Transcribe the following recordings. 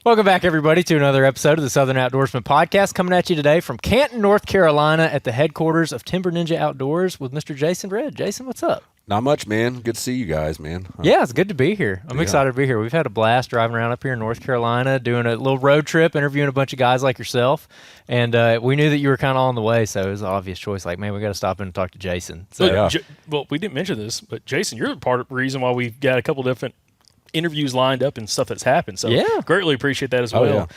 Welcome back, everybody, to another episode of the Southern Outdoorsman Podcast, coming at you today from Canton, North Carolina, at the headquarters of Timber Ninja Outdoors with Mr. Jason Redd. Jason, what's up? Not much, man. Good to see you guys, man. Yeah, it's good to be here. I'm excited to be here. We've had a blast driving around up here in North Carolina, doing a little road trip, interviewing a bunch of guys like yourself, and we knew that you were kind of on the way, so it was an obvious choice. Like, man, we got to stop in and talk to Jason. So, well, we didn't mention this, but Jason, you're part of the reason why we've got a couple different interviews lined up and stuff that's happened. So greatly appreciate that as well.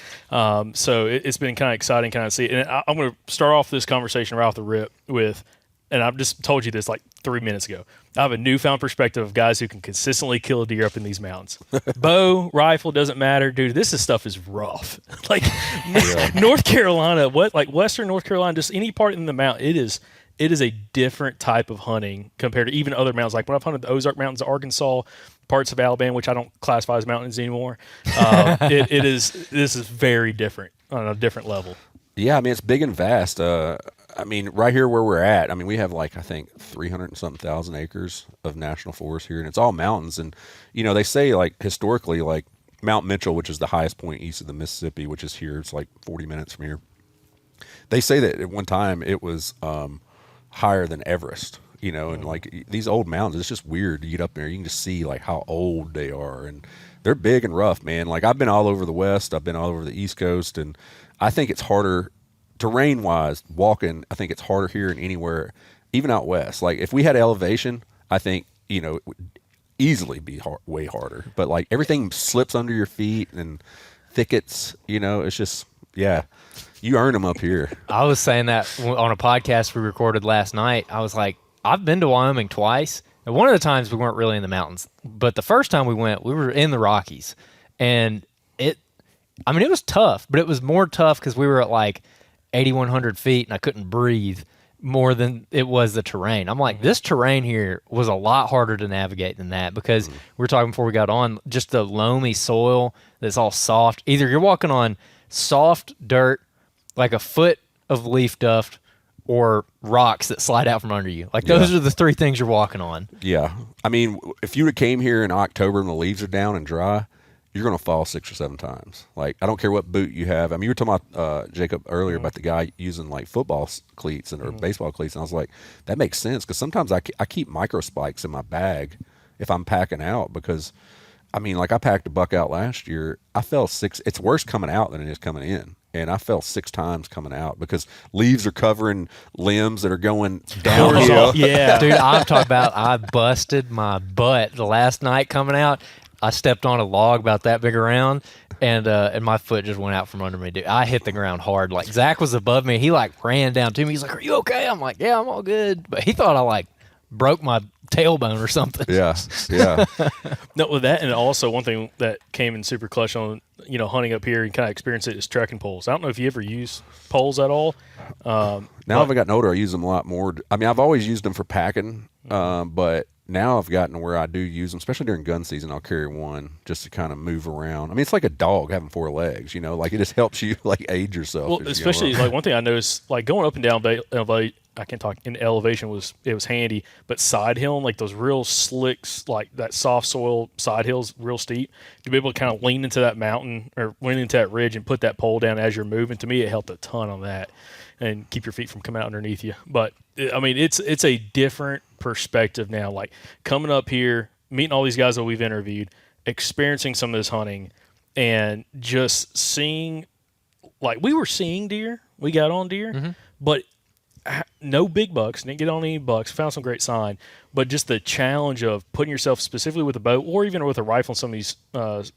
So it's been kind of exciting kind of see. And I'm going to start off this conversation right off the rip with, and I've just told you this like 3 minutes ago, I have a newfound perspective of guys who can consistently kill a deer up in these mountains. Bow, rifle, doesn't matter. Dude, stuff is rough. Like North Carolina, like Western North Carolina, just any part in the mountain, it is a different type of hunting compared to even other mountains. Like when I've hunted the Ozark Mountains of Arkansas, parts of Alabama, which I don't classify as mountains anymore, this is very different on a different level. Yeah, I mean, it's big and vast. I mean, right here where we're at, I mean, we have like, I think 300 and something thousand acres of national forest here, and it's all mountains. And, you know, they say like historically, like Mount Mitchell, which is the highest point east of the Mississippi, which is here, it's like 40 minutes from here. They say that at one time it was higher than Everest. You know, and like these old mountains, it's just weird to get up there. You can just see like how old they are, and they're big and rough, man. Like I've been all over the West, I've been all over the East Coast, and I think it's harder terrain wise walking. I think it's harder here than anywhere, even out West. Like if we had elevation, I think, you know, it would easily be way harder, but like everything slips under your feet and thickets, you know, it's just, yeah, you earn them up here. I was saying that on a podcast we recorded last night. I was like, I've been to Wyoming twice, and one of the times we weren't really in the mountains, but the first time we went, we were in the Rockies, and it was tough, but it was more tough because we were at like 8,100 feet, and I couldn't breathe more than it was the terrain. I'm like, this terrain here was a lot harder to navigate than that, because we were talking before we got on, just the loamy soil that's all soft. Either you're walking on soft dirt, like a foot of leaf duft, or rocks that slide out from under you. Like those are the three things you're walking on. Yeah. I mean, if you came here in October and the leaves are down and dry, you're going to fall 6 or 7 times. Like, I don't care what boot you have. I mean, you were talking about, Jacob, earlier about the guy using like football cleats or baseball cleats. And I was like, that makes sense. Because sometimes I keep micro spikes in my bag if I'm packing out, because I mean, like I packed a buck out last year. I fell 6. It's worse coming out than it is coming in. And I fell 6 times coming out because leaves are covering limbs that are going downhill. Yeah, dude, I'm talking about, I busted my butt the last night coming out. I stepped on a log about that big around, and my foot just went out from under me, dude. I hit the ground hard. Like Zach was above me. He like ran down to me. He's like, "Are you okay?" I'm like, "Yeah, I'm all good." But he thought I like broke my tailbone or something. Yeah. No, with that, and also one thing that came in super clutch on, you know, hunting up here and kind of experience it is trekking poles. I don't know if you ever use poles at all. Now I've gotten older, I use them a lot more. I mean, I've always used them for packing, but now I've gotten to where I do use them, especially during gun season. I'll carry one just to kind of move around. I mean, it's like a dog having 4 legs, you know, like it just helps you like age yourself. Well, especially like one thing I noticed, like going up and down, I can't talk in elevation was handy, but side hilling, like those real slicks, like that soft soil side hills, real steep, to be able to kind of lean into that mountain or lean into that ridge and put that pole down as you're moving. To me, it helped a ton on that and keep your feet from coming out underneath you. But I mean, it's a different perspective now. Like coming up here, meeting all these guys that we've interviewed, experiencing some of this hunting, and just seeing, like we were seeing deer, we got on deer, but no big bucks, didn't get on any bucks, found some great sign, but just the challenge of putting yourself specifically with a bow or even with a rifle in some of these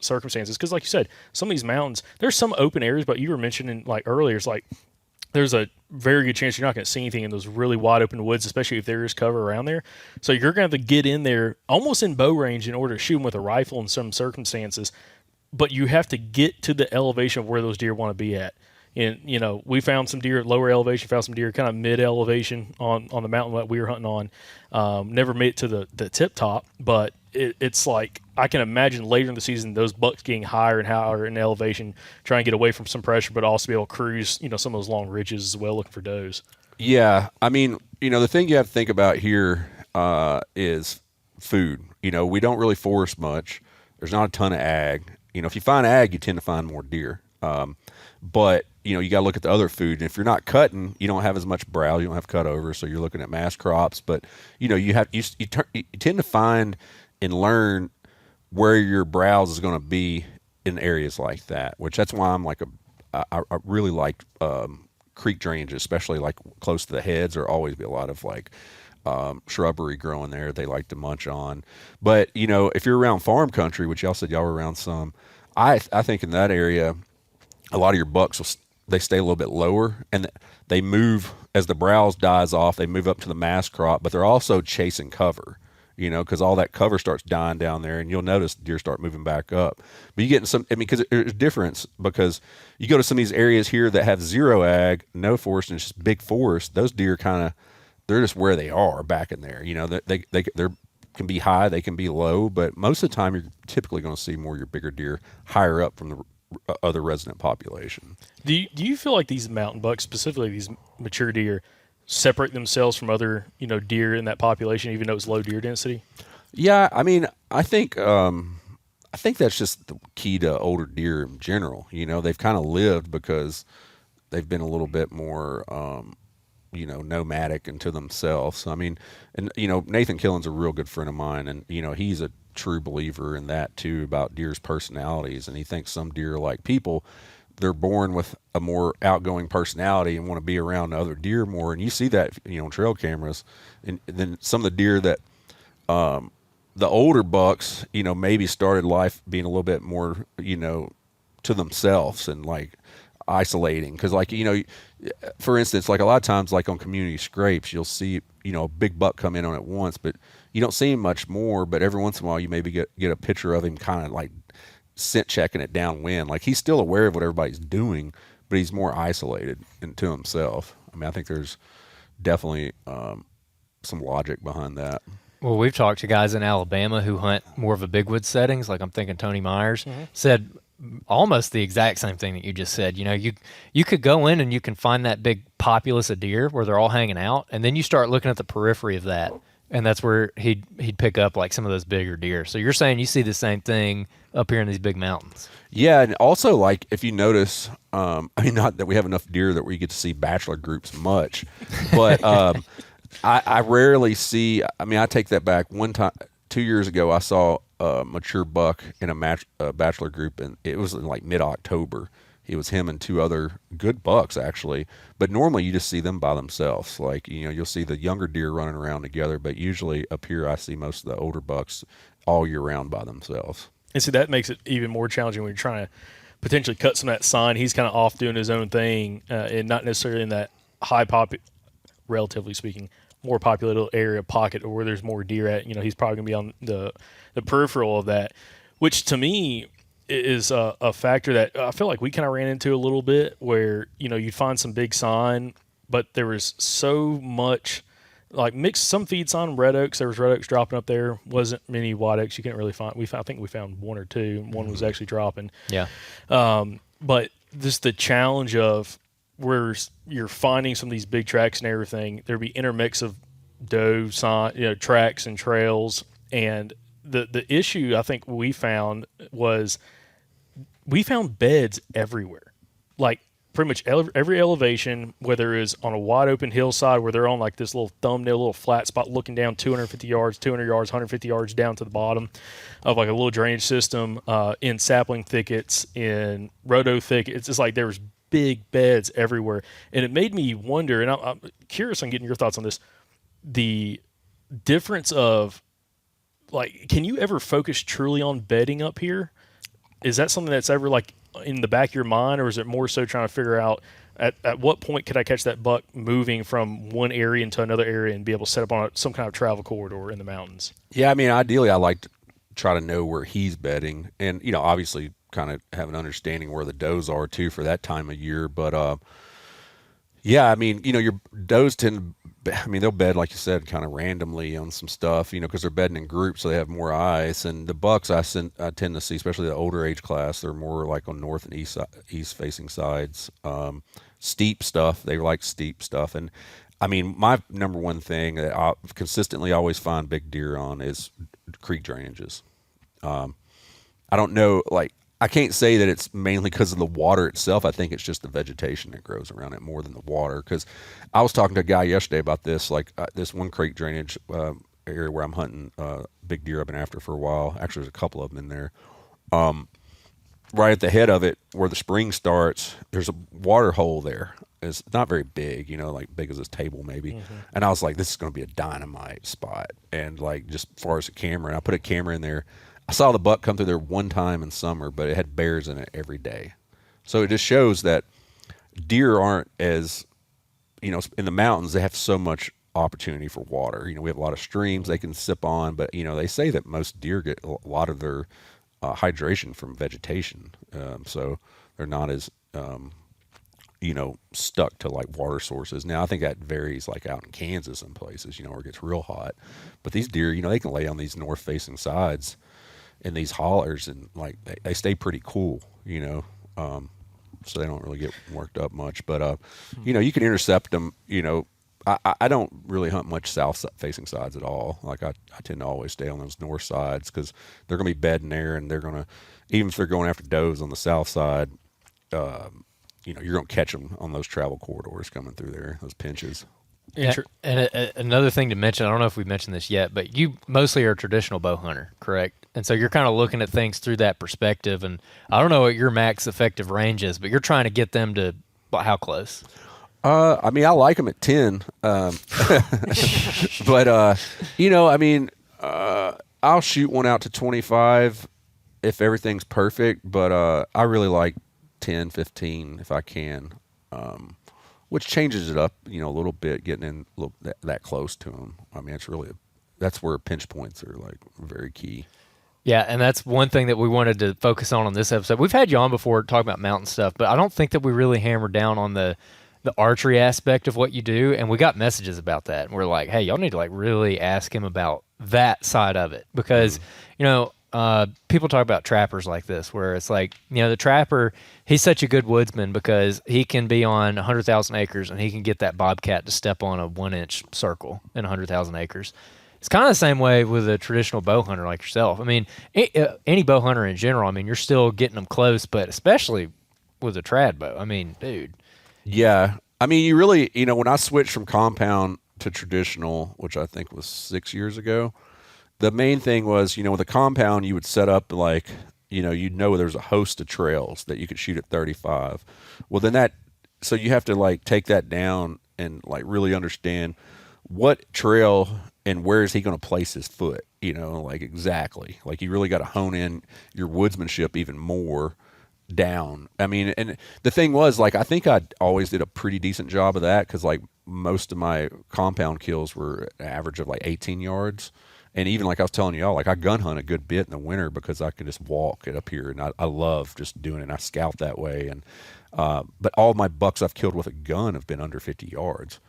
circumstances. Because like you said, some of these mountains, there's some open areas, but you were mentioning like earlier, it's like there's a very good chance you're not going to see anything in those really wide open woods, especially if there is cover around there. So you're going to have to get in there almost in bow range in order to shoot them with a rifle in some circumstances, but you have to get to the elevation of where those deer want to be at. And, you know, we found some deer at lower elevation, found some deer kind of mid-elevation on the mountain that we were hunting on. Never made it to the tip top, but it's like I can imagine later in the season those bucks getting higher and higher in elevation, trying to get away from some pressure, but also be able to cruise, you know, some of those long ridges as well, looking for does. Yeah. I mean, you know, the thing you have to think about here is food. You know, we don't really forest much. There's not a ton of ag. If you find ag, you tend to find more deer. But you got to look at the other food. And if you're not cutting, you don't have as much browse, you don't have cut over, so you're looking at mass crops. But you tend to find and learn where your browse is going to be in areas like that. Which that's why I'm like I really like creek drainage, especially like close to the heads. There'll always be a lot of like shrubbery growing there they like to munch on. But if you're around farm country, which y'all said y'all were around some, I think in that area a lot of your bucks they stay a little bit lower, and they move as the browse dies off. They move up to the mass crop, but they're also chasing cover, because all that cover starts dying down there, and you'll notice deer start moving back up. But you get in some, because there's a difference, because you go to some of these areas here that have zero ag, no forest, and it's just big forest. Those deer they're just where they are back in there. They can be high, they can be low, but most of the time you're typically going to see more of your bigger deer higher up from the other resident population. Do you feel like these mountain bucks, specifically these mature deer, separate themselves from other deer in that population, even though it's low deer density? Yeah, I think that's just the key to older deer in general. They've kind of lived because they've been a little bit more nomadic into themselves. And Nathan Killen's a real good friend of mine, and he's a true believer in that too, about deer's personalities. And he thinks some deer are like people. They're born with a more outgoing personality and want to be around other deer more. And you see that, on trail cameras. And then some of the deer that, the older bucks, maybe started life being a little bit more, to themselves and like isolating. Cause like, for instance, like a lot of times, like on community scrapes, you'll see, a big buck come in on it once, but you don't see him much more. But every once in a while, you maybe get a picture of him kind of like scent checking it downwind. Like he's still aware of what everybody's doing, but he's more isolated into himself. I think there's definitely some logic behind that. Well, we've talked to guys in Alabama who hunt more of a big wood settings. Like I'm thinking Tony Myers said almost the exact same thing that you just said. You could go in and you can find that big populace of deer where they're all hanging out, and then you start looking at the periphery of that, and that's where he'd pick up like some of those bigger deer. So you're saying you see the same thing up here in these big mountains? Yeah, and also like if you notice, not that we have enough deer that we get to see bachelor groups much, but I rarely see. I take that back. One time, 2 years ago, I saw a mature buck in a bachelor group, and it was in like mid-October. It was him and two other good bucks, actually. But normally you just see them by themselves. Like, you'll see the younger deer running around together, but usually up here I see most of the older bucks all year round by themselves. And see, that makes it even more challenging when you're trying to potentially cut some of that sign. He's kind of off doing his own thing, and not necessarily in that relatively speaking, more populated area pocket or where there's more deer at. He's probably going to be on the peripheral of that, which to me is a factor that I feel like we kind of ran into a little bit, where you'd find some big sign, but there was so much like mixed, some feed sign, red oaks. There was red oaks dropping up there. Wasn't many white oaks. You couldn't really find. I think we found one or two. One was actually dropping. Yeah. But just the challenge of where you're finding some of these big tracks and everything, there'd be intermix of doe sign, tracks and trails. And the issue I think we found was we found beds everywhere, like pretty much every elevation, whether it was on a wide open hillside where they're on like this little thumbnail, little flat spot looking down 250 yards, 200 yards, 150 yards down to the bottom of like a little drainage system, in sapling thickets, in rhodo thickets. It's like there was big beds everywhere. And it made me wonder, and I'm curious on getting your thoughts on this, the difference of, like, can you ever focus truly on bedding up here? Is that something that's ever like in the back of your mind, or is it more so trying to figure out at what point could I catch that buck moving from one area into another area and be able to set up on some kind of travel corridor in the mountains? Yeah, ideally I like to try to know where he's bedding, and obviously kind of have an understanding where the does are too for that time of year. But yeah, your does tend to, they'll bed, like you said, kind of randomly on some stuff, because they're bedding in groups, so they have more eyes. And the bucks I tend to see, especially the older age class, they're more like on north and east facing sides. Steep stuff, they like steep stuff. And my number one thing that I consistently always find big deer on is creek drainages. I don't know, like, I can't say that it's mainly because of the water itself. I think it's just the vegetation that grows around it more than the water. Because I was talking to a guy yesterday about this, like this one creek drainage area where I'm hunting big deer I've been after for a while. Actually, there's a couple of them in there. Right at the head of it, where the spring starts, there's a water hole there. It's not very big, like big as this table maybe. Mm-hmm. And I was like, this is going to be a dynamite spot. And like just as far as a camera, and I put a camera in there. I saw the buck come through there one time in summer, but it had bears in it every day. So it just shows that deer aren't as, in the mountains, they have so much opportunity for water. We have a lot of streams they can sip on, but, they say that most deer get a lot of their hydration from vegetation. So they're not as, stuck to like water sources. Now, I think that varies like out in Kansas and places, where it gets real hot. But these deer, they can lay on these north-facing sides in these hollers, and like they stay pretty cool, so they don't really get worked up much. But you can intercept them. I don't really hunt much south facing sides at all. Like I tend to always stay on those north sides because they're gonna be bedding there, and they're gonna, even if they're going after does on the south side, you're gonna catch them on those travel corridors coming through there, those pinches. Yeah, and another thing to mention, I don't know if we mentioned this yet, but you mostly are a traditional bow hunter, correct? And so you're kind of looking at things through that perspective. And I don't know what your max effective range is, but you're trying to get them to how close? I mean, I like them at 10, but I'll shoot one out to 25 if everything's perfect. But I really like 10, 15 if I can. Which changes it up, a little bit, getting in that close to them. I mean, that's where pinch points are like very key. Yeah, and that's one thing that we wanted to focus on this episode. We've had you on before talking about mountain stuff, but I don't think that we really hammered down on the archery aspect of what you do, and we got messages about that. And we're like, hey, y'all need to like really ask him about that side of it because, people talk about trappers like this, where it's like, the trapper, he's such a good woodsman because he can be on 100,000 acres and he can get that bobcat to step on a 1-inch circle in 100,000 acres. It's kind of the same way with a traditional bow hunter like yourself. I mean, any bow hunter in general, I mean, you're still getting them close, but especially with a trad bow. I mean, dude. Yeah. I mean, you really, when I switched from compound to traditional, which I think was 6 years ago, the main thing was, with a compound, you would set up like, there's a host of trails that you could shoot at 35. Well, then so you have to like take that down and like really understand what trail and where is he going to place his foot, like exactly. Like you really got to hone in your woodsmanship even more down. I mean, and the thing was like, I think I always did a pretty decent job of that because like most of my compound kills were an average of like 18 yards. And even like I was telling y'all, like I gun hunt a good bit in the winter because I could just walk it up here, and I love just doing it. And I scout that way, and but all my bucks I've killed with a gun have been under 50 yards.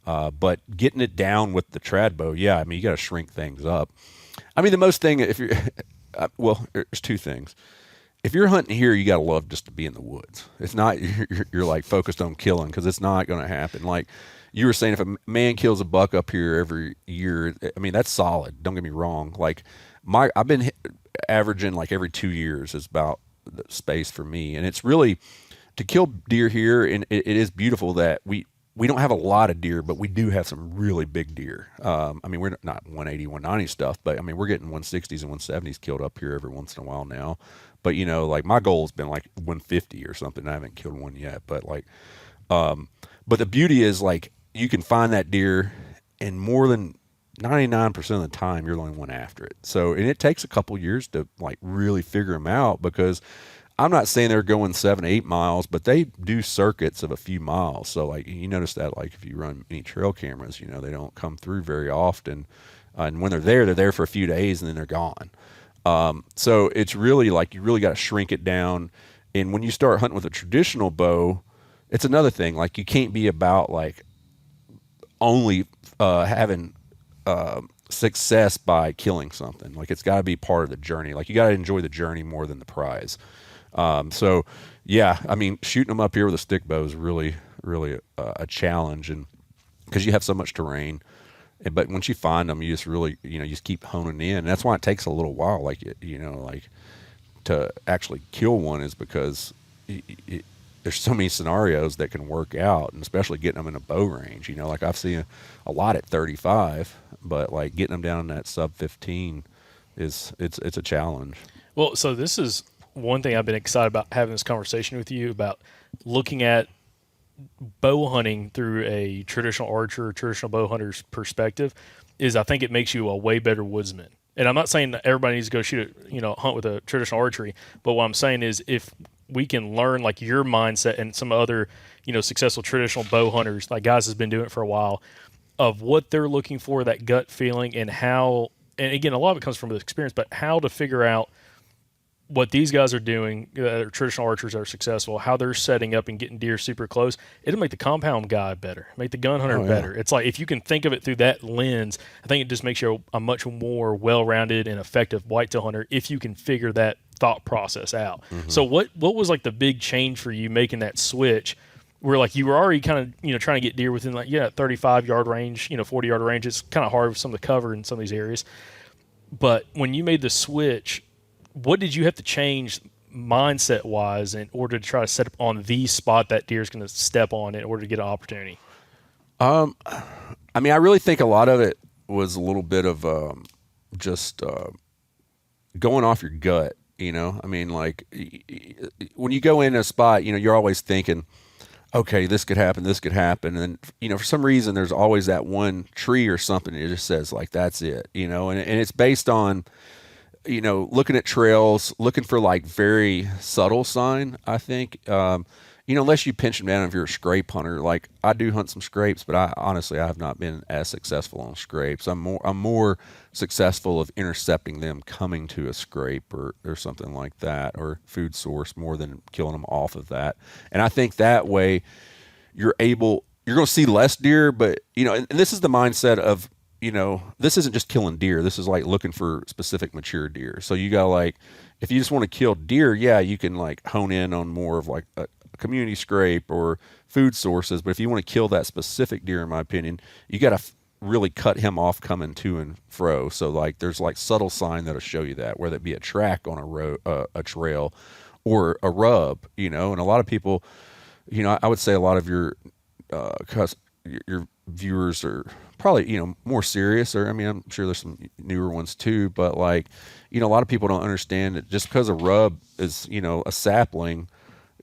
But getting it down with the trad bow, yeah, I mean you got to shrink things up. I mean the most thing if you're well, there's two things. If you're hunting here, you got to love just to be in the woods. It's not you're like focused on killing because it's not going to happen. Like you were saying, if a man kills a buck up here every year, I mean, that's solid. Don't get me wrong. Like I've been averaging like every 2 years is about the space for me. And it's really to kill deer here. And it is beautiful that we don't have a lot of deer, but we do have some really big deer. I mean, we're not 180, 190 stuff, but I mean, we're getting 160s and 170s killed up here every once in a while now. But like my goal has been like 150 or something. I haven't killed one yet, but like, but the beauty is like, you can find that deer and more than 99% of the time you're the only one after it. So, and it takes a couple years to like really figure them out because I'm not saying they're going 7 to 8 miles, but they do circuits of a few miles. So like you notice that like if you run any trail cameras, they don't come through very often. And when they're there for a few days and then they're gone. So it's really like, you really got to shrink it down. And when you start hunting with a traditional bow, it's another thing. Like you can't be about like only having success by killing something. Like it's got to be part of the journey. Like you got to enjoy the journey more than the prize. So yeah, I mean, shooting them up here with a stick bow is really, really a challenge, and because you have so much terrain. But once you find them, you just really, you just keep honing in. And that's why it takes a little while. Like, like to actually kill one is because there's so many scenarios that can work out, and especially getting them in a bow range. You know, like I've seen a lot at 35, but like getting them down in that sub 15 it's a challenge. Well, so this is one thing I've been excited about having this conversation with you about, looking at bow hunting through a traditional archer, traditional bow hunter's perspective, is I think it makes you a way better woodsman. And I'm not saying that everybody needs to go hunt with a traditional archery, but what I'm saying is if we can learn like your mindset and some other, successful traditional bow hunters, like guys has been doing it for a while, of what they're looking for, that gut feeling, and how, and again, a lot of it comes from the experience, but how to figure out what these guys are doing, traditional archers that are successful, how they're setting up and getting deer super close. It'll make the compound guy better, make the gun hunter better. It's like, if you can think of it through that lens, I think it just makes you a much more well-rounded and effective whitetail hunter if you can figure that thought process out. Mm-hmm. So what was like the big change for you making that switch, where like you were already kind of, trying to get deer within 35-yard range, 40-yard range. It's kind of hard with some of the cover in some of these areas. But when you made the switch, what did you have to change mindset-wise in order to try to set up on the spot that deer is going to step on in order to get an opportunity? I really think a lot of it was a little bit of just going off your gut, like when you go in a spot, you're always thinking, okay, this could happen. And then, for some reason, there's always that one tree or something that just says like, that's it, and it's based on, looking at trails, looking for like very subtle sign, I think, unless you pinch them down if you're a scrape hunter. Like I do hunt some scrapes, but I have not been as successful on scrapes. I'm more successful of intercepting them coming to a scrape or something like that, or food source, more than killing them off of that. And I think that way you're going to see less deer, but, and this is the mindset of, this isn't just killing deer. This is like looking for specific mature deer. So you got like, if you just want to kill deer, yeah, you can like hone in on more of like a community scrape or food sources. But if you want to kill that specific deer, in my opinion, you got to really cut him off coming to and fro. So like, there's like subtle sign that'll show you that, whether it be a track on a trail or a rub, and a lot of people, I would say a lot of your viewers are probably, more serious, or, I'm sure there's some newer ones too, but like, a lot of people don't understand that just because a rub is, a sapling,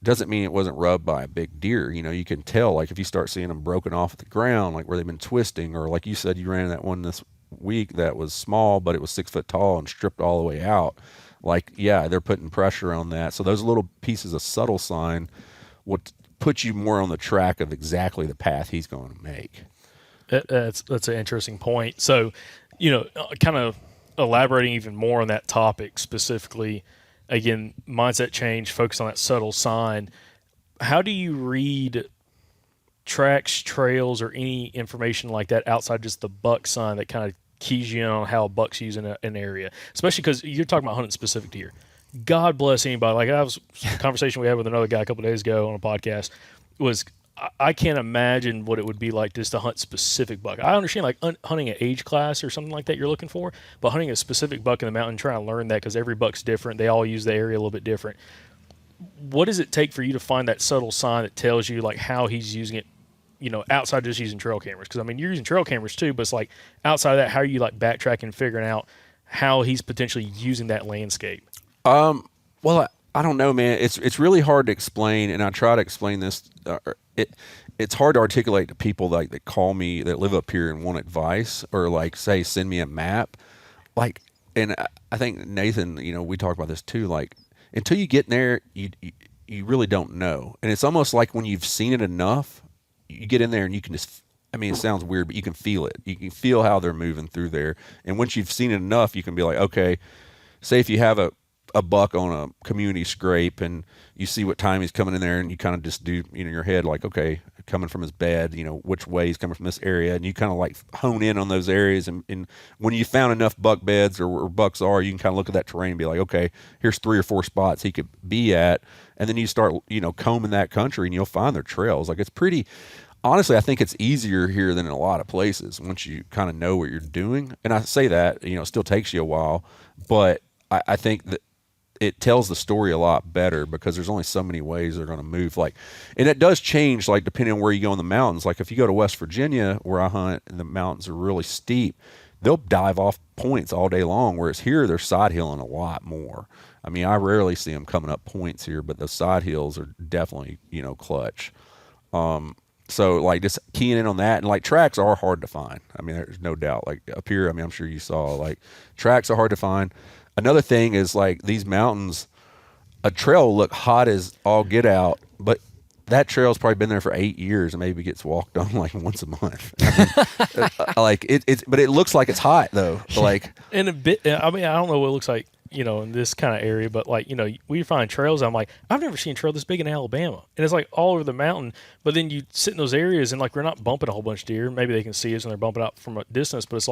doesn't mean it wasn't rubbed by a big deer. You can tell, like if you start seeing them broken off at the ground, like where they've been twisting, or like you said, you ran that one this week that was small, but it was 6 foot tall and stripped all the way out. Like, yeah, they're putting pressure on that. So those little pieces of subtle sign would put you more on the track of exactly the path he's going to make. That's an interesting point. So, kind of elaborating even more on that topic specifically, again, mindset change, focus on that subtle sign. How do you read tracks, trails, or any information like that outside just the buck sign that kind of keys you in on how a buck's using an area? Especially because you're talking about hunting specific deer. God bless anybody. Like I was a conversation we had with another guy a couple of days ago on a podcast was, I can't imagine what it would be like just to hunt specific buck. I understand like hunting an age class or something like that you're looking for, but hunting a specific buck in the mountain, trying to learn that because every buck's different. They all use the area a little bit different. What does it take for you to find that subtle sign that tells you like how he's using it, outside just using trail cameras? Because you're using trail cameras too, but it's like outside of that, how are you like backtracking and figuring out how he's potentially using that landscape? Well, I don't know, man. It's really hard to explain, and I try to explain this. It's hard to articulate to people like that call me that live up here and want advice, or like say send me a map. Like, and I think Nathan, we talk about this too. Like, until you get in there, you really don't know. And it's almost like when you've seen it enough, you get in there and you can just. It sounds weird, but you can feel it. You can feel how they're moving through there. And once you've seen it enough, you can be like, okay, say if you have a buck on a community scrape and you see what time he's coming in there, and you kind of just do, in your head, like, okay, coming from his bed, which way he's coming from this area. And you kind of like hone in on those areas. And when you found enough buck beds or where bucks are, you can kind of look at that terrain and be like, okay, here's 3 or 4 spots he could be at. And then you start, combing that country and you'll find their trails. Like, it's pretty, honestly, I think it's easier here than in a lot of places once you kind of know what you're doing. And I say that, it still takes you a while, but I think that it tells the story a lot better because there's only so many ways they're going to move. Like, and it does change, like, depending on where you go in the mountains. Like, if you go to West Virginia, where I hunt, and the mountains are really steep, they'll dive off points all day long. Whereas here, they're side hilling a lot more. I mean, I rarely see them coming up points here, but the side hills are definitely, clutch. So, like, just keying in on that. And, like, tracks are hard to find. I mean, there's no doubt. Like, up here, I mean, I'm sure you saw, like, tracks are hard to find. Another thing is, like, these mountains, a trail will look hot as all get out, but that trail's probably been there for 8 years and maybe gets walked on, like, once a month. I mean, like, but it looks like it's hot, though. Like, And a bit, I mean, I don't know what it looks like, in this kind of area, but like, we find trails. I'm like, I've never seen a trail this big in Alabama, and it's like all over the mountain. But then you sit in those areas, and like we're not bumping a whole bunch of deer. Maybe they can see us, and they're bumping out from a distance. But it's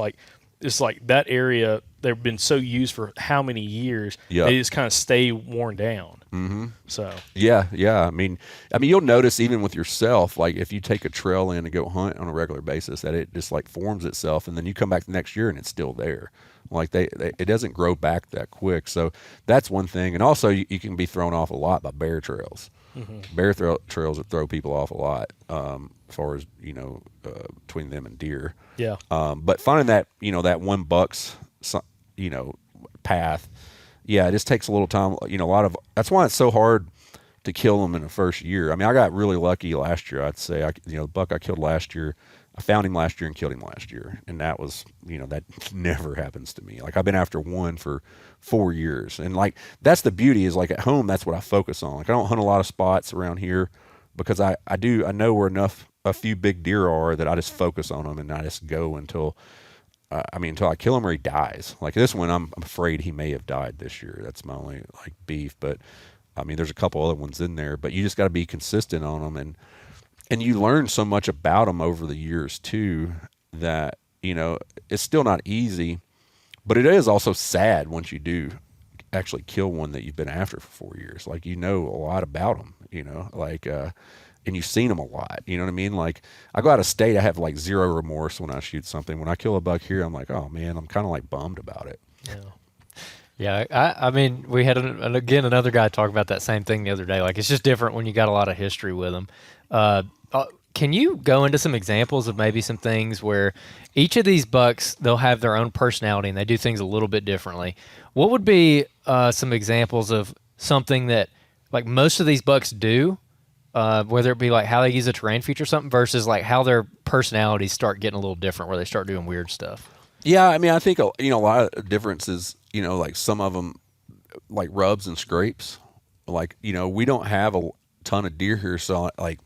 like that area. They've been so used for how many years? Yeah. They just kind of stay worn down. Mm-hmm. So yeah. I mean, you'll notice even with yourself, like if you take a trail in and go hunt on a regular basis, that it just like forms itself, and then you come back the next year and it's still there. Like it doesn't grow back that quick. So that's one thing. And also you can be thrown off a lot by bear trails. Mm-hmm. Bear trails that throw people off a lot, as far as, between them and deer. yeah, But finding that, that one buck's, path, yeah, it just takes a little time. That's why it's so hard to kill them in the first year. I mean, I got really lucky last year, I'd say. The buck I killed last year, I found him last year and killed him last year. And that was, that never happens to me. Like, I've been after one for 4 years. And, like, that's the beauty is, like, at home, that's what I focus on. Like, I don't hunt a lot of spots around here because I know where a few big deer are that I just focus on them and I just go until I kill him or he dies. Like this one, I'm afraid he may have died this year. That's my only like beef. But I mean, there's a couple other ones in there. But you just got to be consistent on them, and you learn so much about them over the years too that it's still not easy, but it is also sad once you do actually kill one that you've been after for 4 years. Like a lot about them. And you've seen them a lot, you know what I mean? Like, I go out of state, I have like zero remorse when I shoot something. When I kill a buck here, I'm like, oh man, I'm kind of like bummed about it. Yeah. I mean, we had again another guy talk about that same thing the other day. Like, it's just different when you got a lot of history with them. Can you go into some examples of maybe some things where each of these bucks, they'll have their own personality and they do things a little bit differently? What would be some examples of something that like most of these bucks do? Whether it be like how they use a terrain feature or something versus like how their personalities start getting a little different where they start doing weird stuff. Yeah. I mean, I think, a lot of differences, like some of them like rubs and scrapes, like, we don't have a ton of deer here. So like,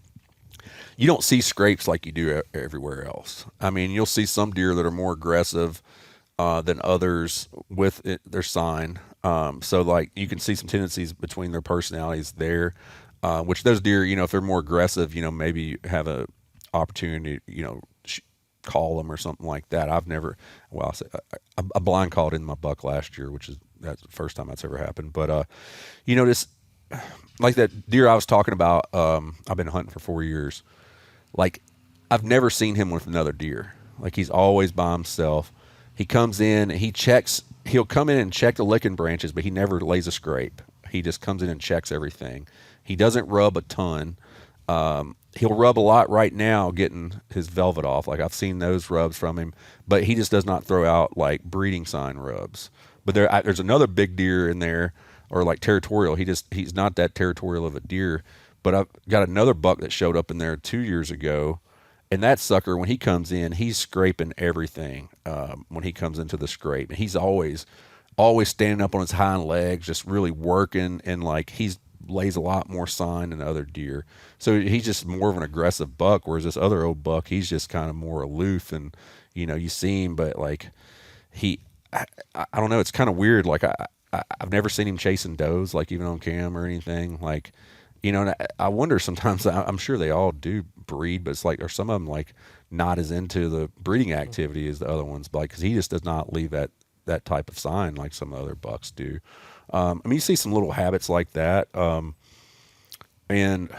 you don't see scrapes like you do everywhere else. I mean, you'll see some deer that are more aggressive, than others with their sign. So like you can see some tendencies between their personalities there. Which those deer, if they're more aggressive, maybe you have a opportunity, call them or something like that. I've never, I blind called in my buck last year, that's the first time that's ever happened. But, just like that deer I was talking about, I've been hunting for 4 years. Like, I've never seen him with another deer. Like, he's always by himself. He comes in, he'll come in and check the licking branches, but he never lays a scrape. He just comes in and checks everything. He doesn't rub a ton. He'll rub a lot right now getting his velvet off. Like, I've seen those rubs from him, but he just does not throw out like breeding sign rubs. But there's another big deer in there, or like territorial. He's not that territorial of a deer. But I've got another buck that showed up in there 2 years ago, and that sucker, when he comes in, he's scraping everything. When he comes into the scrape, and he's always standing up on his hind legs, just really working, and like he's lays a lot more sign than other deer. So he's just more of an aggressive buck, whereas this other old buck, he's just kind of more aloof, and you see him, but like I don't know, it's kind of weird. Like I've never seen him chasing does, like even on cam or anything. Like, and I wonder sometimes, I'm sure they all do breed, but it's like, are some of them like not as into the breeding activity as the other ones, but like, cause he just does not leave that type of sign like some other bucks do. I mean, you see some little habits like that. And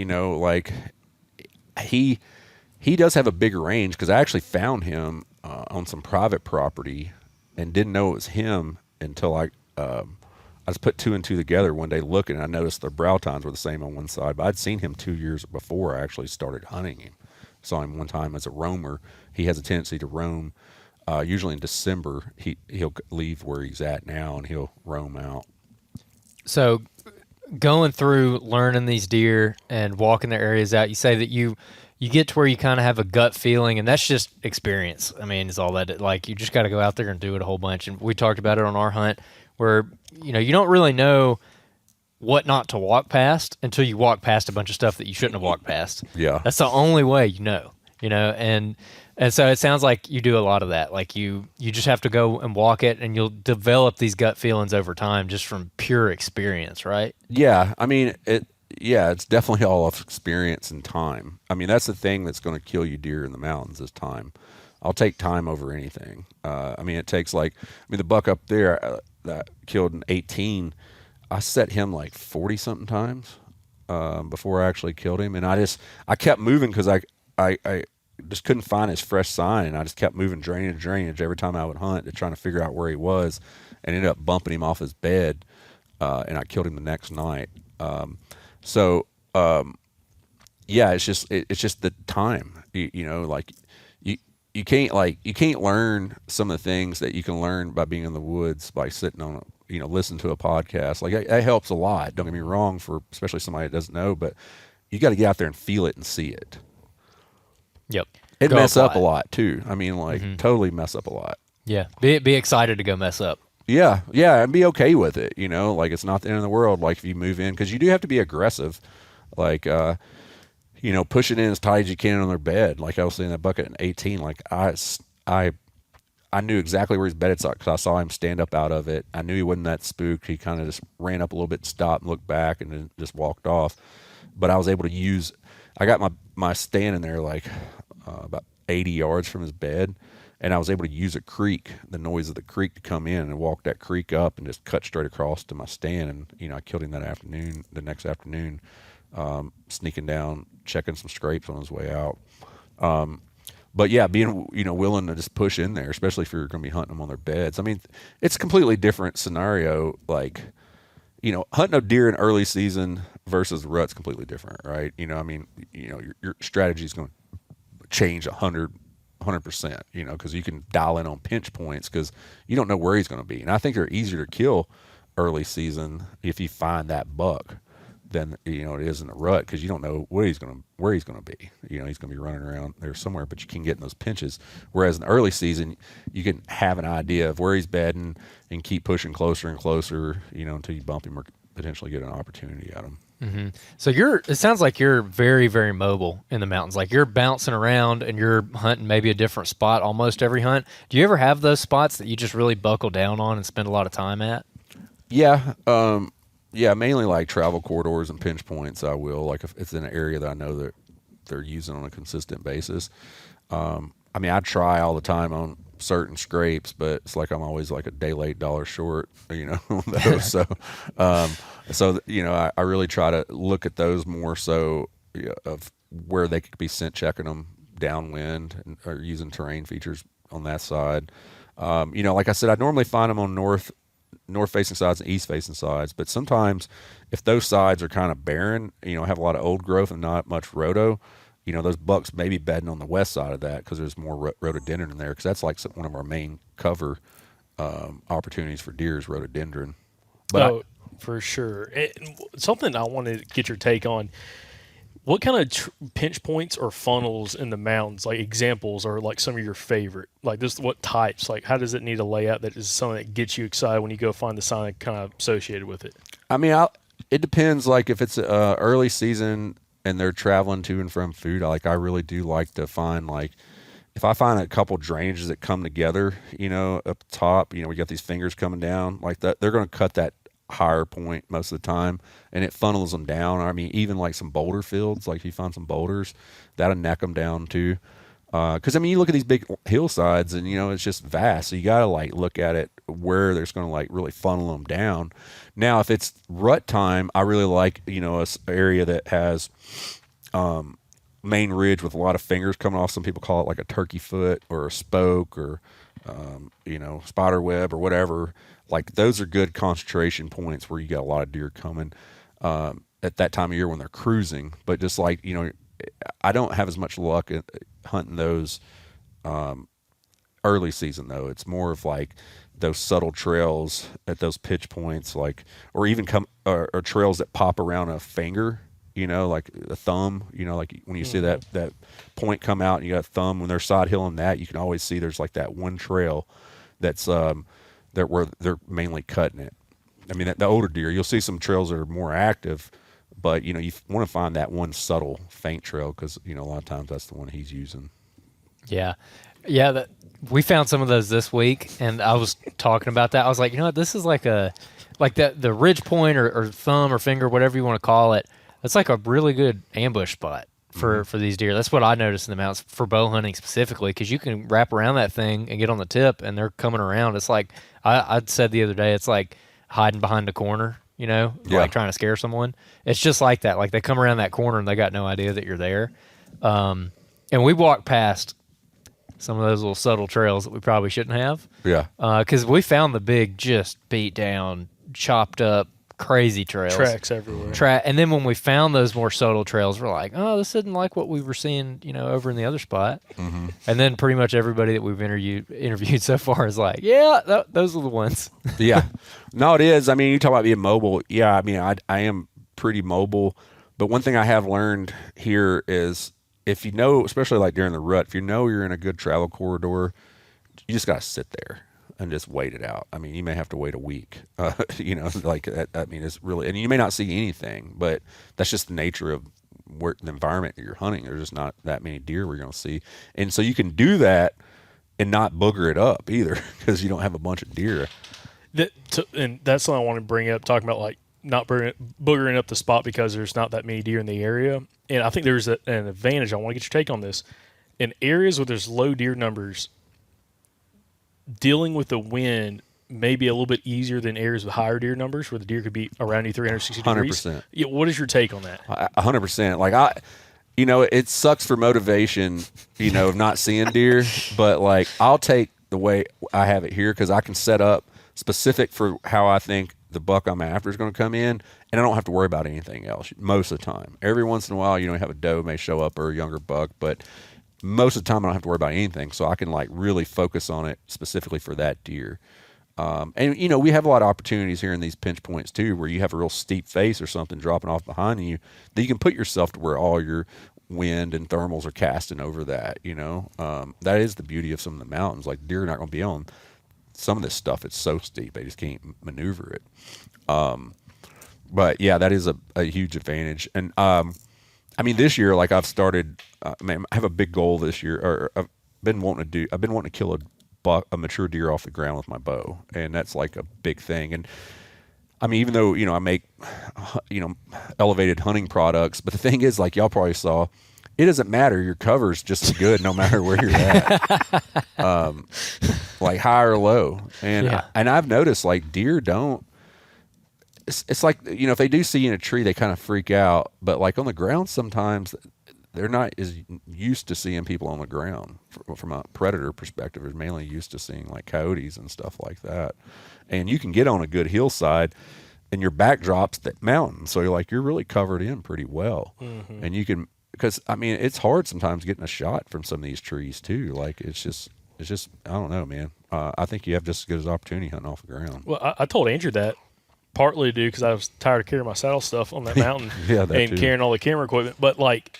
like he does have a bigger range, because I actually found him on some private property and didn't know it was him until I I just put 2 and 2 together one day looking, and I noticed their brow tines were the same on one side. But I'd seen him 2 years before I actually started hunting him. Saw him one time as a roamer. He has a tendency to roam. Usually in December, he'll leave where he's at now and he'll roam out. So going through learning these deer and walking their areas out, you say that you get to where you kind of have a gut feeling, and that's just experience. I mean, it's all that, like, you just got to go out there and do it a whole bunch. And we talked about it on our hunt where, you know, you don't really know what not to walk past until you walk past a bunch of stuff that you shouldn't have walked past. Yeah. That's the only way you know, and so it sounds like you do a lot of that. Like you just have to go and walk it, and you'll develop these gut feelings over time just from pure experience, right? Yeah. I mean, it's definitely all of experience and time. I mean, that's the thing that's going to kill you deer in the mountains is time. I'll take time over anything. I mean, it takes the buck up there that killed in 18, I set him like 40 something times before I actually killed him. And I kept moving because I just couldn't find his fresh sign. And I just kept moving drainage every time I would hunt to trying to figure out where he was, and ended up bumping him off his bed. And I killed him the next night. Yeah, it's just the time, you can't learn some of the things that you can learn by being in the woods by sitting on, listen to a podcast. Like that helps a lot. Don't get me wrong, for especially somebody that doesn't know, but you got to get out there and feel it and see it. Yep. It Go mess apply up a lot too. I mean, totally mess up a lot. Yeah. Be excited to go mess up. Yeah, and be okay with it. Like it's not the end of the world. Like if you move in, because you do have to be aggressive. Like push it in as tight as you can on their bed. Like I was saying, that bucket in 18. Like I knew exactly where his bed at because I saw him stand up out of it. I knew he wasn't that spooked. He kind of just ran up a little bit, stopped, and looked back, and then just walked off. But I was able to use. I got my stand in there like about 80 yards from his bed. And I was able to use the noise of the creek to come in and walk that creek up and just cut straight across to my stand. And, I killed him the next afternoon, sneaking down, checking some scrapes on his way out. But yeah, being, willing to just push in there, especially if you're going to be hunting them on their beds. I mean, it's a completely different scenario. Like, hunting a deer in early season versus rut's completely different, right? Your strategy is going to change 100%, because you can dial in on pinch points because you don't know where he's going to be. And I think they're easier to kill early season if you find that buck than, it is in a rut, because you don't know where he's going to be. He's going to be running around there somewhere, but you can get in those pinches. Whereas in the early season, you can have an idea of where he's bedding and keep pushing closer and closer, until you bump him or potentially get an opportunity at him. Mm-hmm. So it sounds like you're very, very mobile in the mountains. Like you're bouncing around and you're hunting maybe a different spot almost every hunt. Do you ever have those spots that you just really buckle down on and spend a lot of time at? Yeah. Mainly like travel corridors and pinch points. I will, like if it's in an area that I know that they're using on a consistent basis. I try all the time on certain scrapes, but it's like I'm always like a day late, dollar short, on those. I really try to look at those more so of where they could be scent checking them downwind or using terrain features on that side. Like I said, I normally find them on north facing sides and east facing sides, but sometimes if those sides are kind of barren, have a lot of old growth and not much rhodo, those bucks may be bedding on the west side of that because there's more rhododendron in there, because that's like one of our main cover opportunities for deer is rhododendron. But for sure. Something I wanted to get your take on. What kind of pinch points or funnels in the mountains, like examples, are like some of your favorite? Like this, what types? Like how does it need a layout that is something that gets you excited when you go find the sign kind of associated with it? It depends. Like if it's early season and they're traveling to and from food, I really do like to find, like, if I find a couple drainages that come together, up top, we got these fingers coming down like that, they're going to cut that higher point most of the time, and it funnels them down. I mean, even like some boulder fields, like if you find some boulders, that'll neck them down too. Because you look at these big hillsides and it's just vast, so you gotta like look at it where there's gonna like really funnel them down. Now if it's rut time, I really like a area that has main ridge with a lot of fingers coming off. Some people call it like a turkey foot or a spoke, or spider web or whatever. Like those are good concentration points where you got a lot of deer coming at that time of year when they're cruising. But just like, I don't have as much luck at hunting those early season though. It's more of like those subtle trails at those pitch points, like, or even or trails that pop around a finger, like a thumb, like when you see that point come out and you got a thumb, when they're side hilling that, you can always see there's like that one trail that's where they're mainly cutting it. I mean, the older deer, you'll see some trails that are more active, but you want to find that one subtle faint trail because a lot of times that's the one he's using. Yeah. We found some of those this week, and I was talking about that. I was like, what, this is like the ridge point or thumb or finger, whatever you want to call it. That's like a really good ambush spot for these deer. That's what I noticed in the mountains for bow hunting specifically, because you can wrap around that thing and get on the tip, and they're coming around. It's like I said the other day, it's like hiding behind a corner, like trying to scare someone. It's just like that. Like they come around that corner and they got no idea that you're there. And we walked past some of those little subtle trails that we probably shouldn't have. Yeah. Because we found the big, just beat down, chopped up, crazy trails. Tracks everywhere. And then when we found those more subtle trails, we're like, oh, this isn't like what we were seeing, over in the other spot. Mm-hmm. And then pretty much everybody that we've interviewed so far is like, yeah, those are the ones. Yeah. No, it is. I mean, you talk about being mobile. Yeah, I mean, I am pretty mobile. But one thing I have learned here is, if especially like during the rut, if you're in a good travel corridor, you just got to sit there and just wait it out. I mean, you may have to wait a week, like that. I mean, it's really, and you may not see anything, but that's just the nature of the environment that you're hunting. There's just not that many deer we're going to see. And so you can do that and not booger it up either because you don't have a bunch of deer. And that's something I want to bring up, talking about like not boogering up the spot because there's not that many deer in the area. And I think there's an advantage. I want to get your take on this. In areas where there's low deer numbers, dealing with the wind may be a little bit easier than areas with higher deer numbers where the deer could be around you 360 degrees. 100%. Yeah, what is your take on that? 100%. Like it sucks for motivation, of not seeing deer, but like I'll take the way I have it here because I can set up specific for how I think the buck I'm after is going to come in, and I don't have to worry about anything else most of the time. Every once in a while, you have a doe may show up or a younger buck, but most of the time I don't have to worry about anything, so I can like really focus on it specifically for that deer. And we have a lot of opportunities here in these pinch points too, where you have a real steep face or something dropping off behind you that you can put yourself to where all your wind and thermals are casting over that. That is the beauty of some of the mountains. Like deer are not going to be on some of this stuff. It's so steep they just can't maneuver it. But yeah, that is a huge advantage. And I mean, this year, like I've started. I have a big goal this year, or I've been wanting to kill a mature deer off the ground with my bow, and that's like a big thing. And I mean, even though I make elevated hunting products, but the thing is, like y'all probably saw, it doesn't matter. Your cover's just as good no matter where you're at, like high or low. And and I've noticed like deer don't. It's like if they do see you in a tree, they kind of freak out. But like on the ground, sometimes they're not as used to seeing people on the ground. From a predator perspective, they're mainly used to seeing like coyotes and stuff like that. And you can get on a good hillside, and your backdrop's that mountain, so you're really covered in pretty well. Mm-hmm. And you can, because I mean it's hard sometimes getting a shot from some of these trees too. Like it's just I don't know, man. I think you have just as good as opportunity hunting off the ground. Well, I told Andrew that. Partly due because I was tired of carrying my saddle stuff on that mountain and carrying all the camera equipment. But like,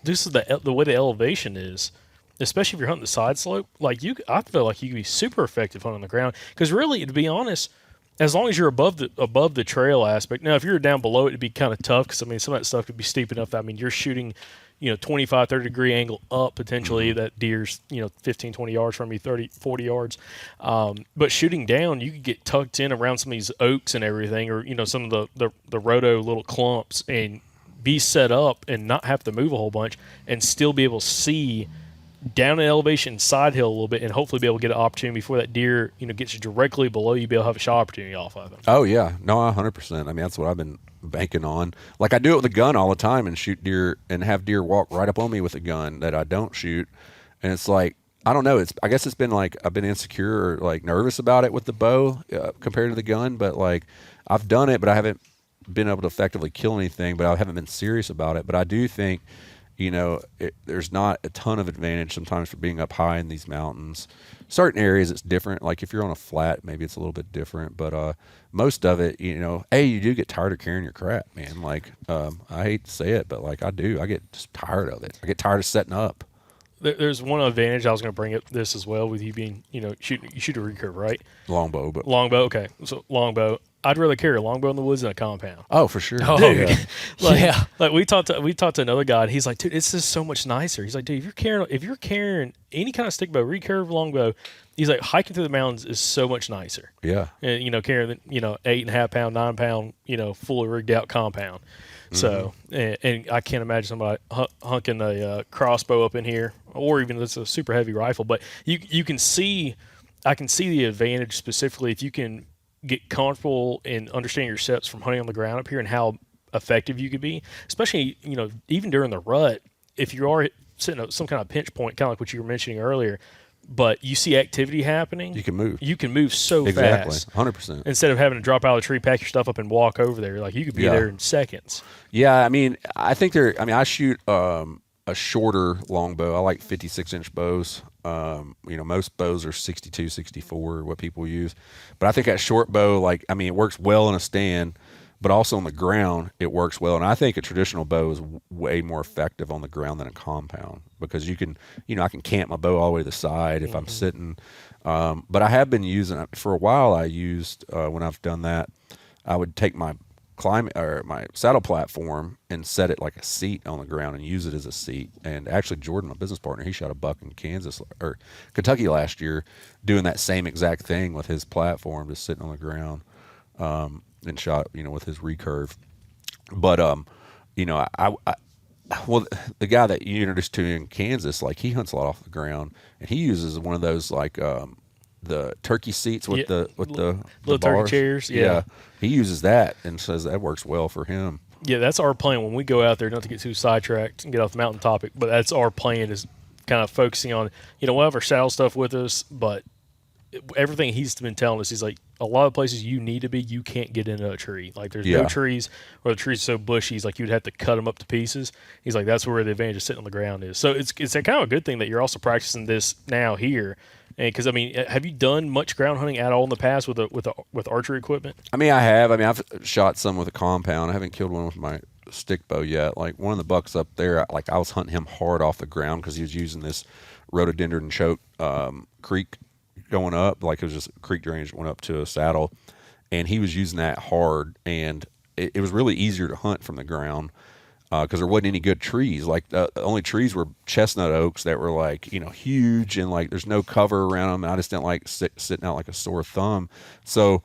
this is the way the elevation is, especially if you're hunting the side slope. Like I feel like you can be super effective hunting on the ground because really, to be honest, as long as you're above the trail aspect. Now, if you're down below it, it'd be kind of tough because I mean some of that stuff could be steep enough. I mean, you're shooting 25, 30 degree angle up potentially. Mm-hmm. That deer's, 15, 20 yards from you, 30, 40 yards. But shooting down, you could get tucked in around some of these oaks and everything, or, some of the roto little clumps and be set up and not have to move a whole bunch and still be able to see down an elevation side hill a little bit and hopefully be able to get an opportunity before that deer, gets you directly below you, be able to have a shot opportunity off of it. Oh, yeah. No, 100%. I mean, that's what I've been banking on. Like I do it with a gun all the time and shoot deer and have deer walk right up on me with a gun that I don't shoot. And it's like, I don't know. I guess it's been like I've been insecure or like nervous about it with the bow compared to the gun. But like I've done it, but I haven't been able to effectively kill anything. But I haven't been serious about it. But I do think, there's not a ton of advantage sometimes for being up high in these mountains. Certain areas it's different. Like if you're on a flat, maybe it's a little bit different. But most of it, you do get tired of carrying your crap, man. Like I hate to say it, but like I do. I get just tired of it. I get tired of setting up. There's one advantage I was going to bring up this as well with you being, you shoot a recurve, right? Longbow, but Longbow, okay. So longbow. I'd rather carry a longbow in the woods than a compound. oh, for sure. Oh, Dude, yeah. like we talked to another guy, and he's like, dude, it's just so much nicer. He's like, dude, if you're carrying any kind of stick bow, recurve, longbow, he's like, hiking through the mountains is so much nicer. Yeah. And carrying 8.5 pound, 9 pound, fully rigged out compound. So, and I can't imagine somebody hunking a crossbow up in here, or even it's a super heavy rifle. But you can see, I can see the advantage specifically if you can get comfortable in understanding your steps from hunting on the ground up here and how effective you could be, especially even during the rut. If you are sitting at some kind of pinch point, kind of like what you were mentioning earlier, but you see activity happening, You can move. You can move so Exactly. fast. 100%. Instead of having to drop out of the tree, pack your stuff up, and walk over there, like you could be there in seconds. Yeah, I mean, I shoot a shorter longbow. I like 56-inch bows. Most bows are 62, 64, what people use. But I think that short bow, it works well in a stand, but also on the ground, it works well. And I think a traditional bow is way more effective on the ground than a compound because you can, I can camp my bow all the way to the side if I'm sitting. But I have been using, for a while I used, when I've done that, I would take my my saddle platform and set it like a seat on the ground and use it as a seat. And actually Jordan, my business partner, he shot a buck in Kentucky last year doing that same exact thing with his platform, just sitting on the ground, and shot, with his recurve. But, well, the guy that you introduced to in Kansas, like he hunts a lot off the ground and he uses one of those, the turkey seats with the little bars. turkey chairs. Yeah. He uses that and says that works well for him. Yeah, that's our plan when we go out there. Not to get too sidetracked and get off the mountain topic, but that's our plan is kind of focusing on. We'll have our saddle stuff with us, but everything he's been telling us, he's like, a lot of places you need to be, you can't get into a tree. Like there's no trees, or the trees are so bushy, he's like you'd have to cut them up to pieces. He's like that's where the advantage of sitting on the ground is. So it's a kind of a good thing that you're also practicing this now here. And because have you done much ground hunting at all in the past with archery equipment? I have. I've shot some with a compound. I haven't killed one with my stick bow yet. Like one of the bucks up there, I was hunting him hard off the ground because he was using this rhododendron choke creek going up. Like it was just a creek drainage that went up to a saddle, and he was using that hard. And it was really easier to hunt from the ground. Because there wasn't any good trees. Like the only trees were chestnut oaks that were huge and there's no cover around them. And I just didn't like sitting out like a sore thumb. So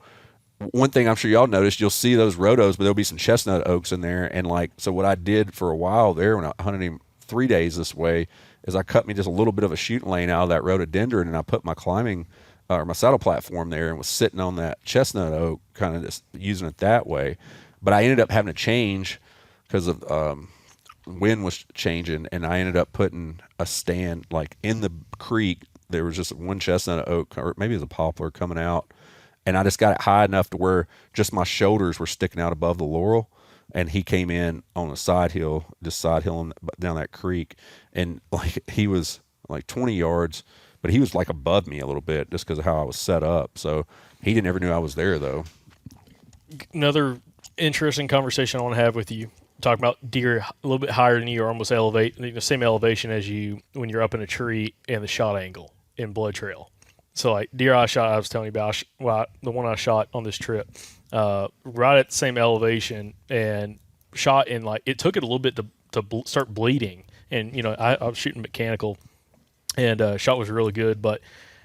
one thing I'm sure y'all noticed, you'll see those rhodos, but there'll be some chestnut oaks in there. And so what I did for a while there when I hunted him 3 days this way is I cut me just a little bit of a shooting lane out of that rhododendron and I put my my saddle platform there and was sitting on that chestnut oak, kind of just using it that way. But I ended up having to change because of wind was changing, and I ended up putting a stand in the creek. There was just one chestnut oak, or maybe it was a poplar coming out, and I just got it high enough to where just my shoulders were sticking out above the laurel, and he came in on a side hill, just side hilling down that creek, and he was 20 yards, but he was above me a little bit just because of how I was set up. So he didn't ever knew I was there though. Another interesting conversation I want to have with you. Talking about deer a little bit higher than you, or almost the same elevation as you when you're up in a tree, and the shot angle in blood trail. So deer I shot, I was telling you about, the one I shot on this trip, right at the same elevation, and shot in it took it a little bit to start bleeding, and I was shooting mechanical, and shot was really good, but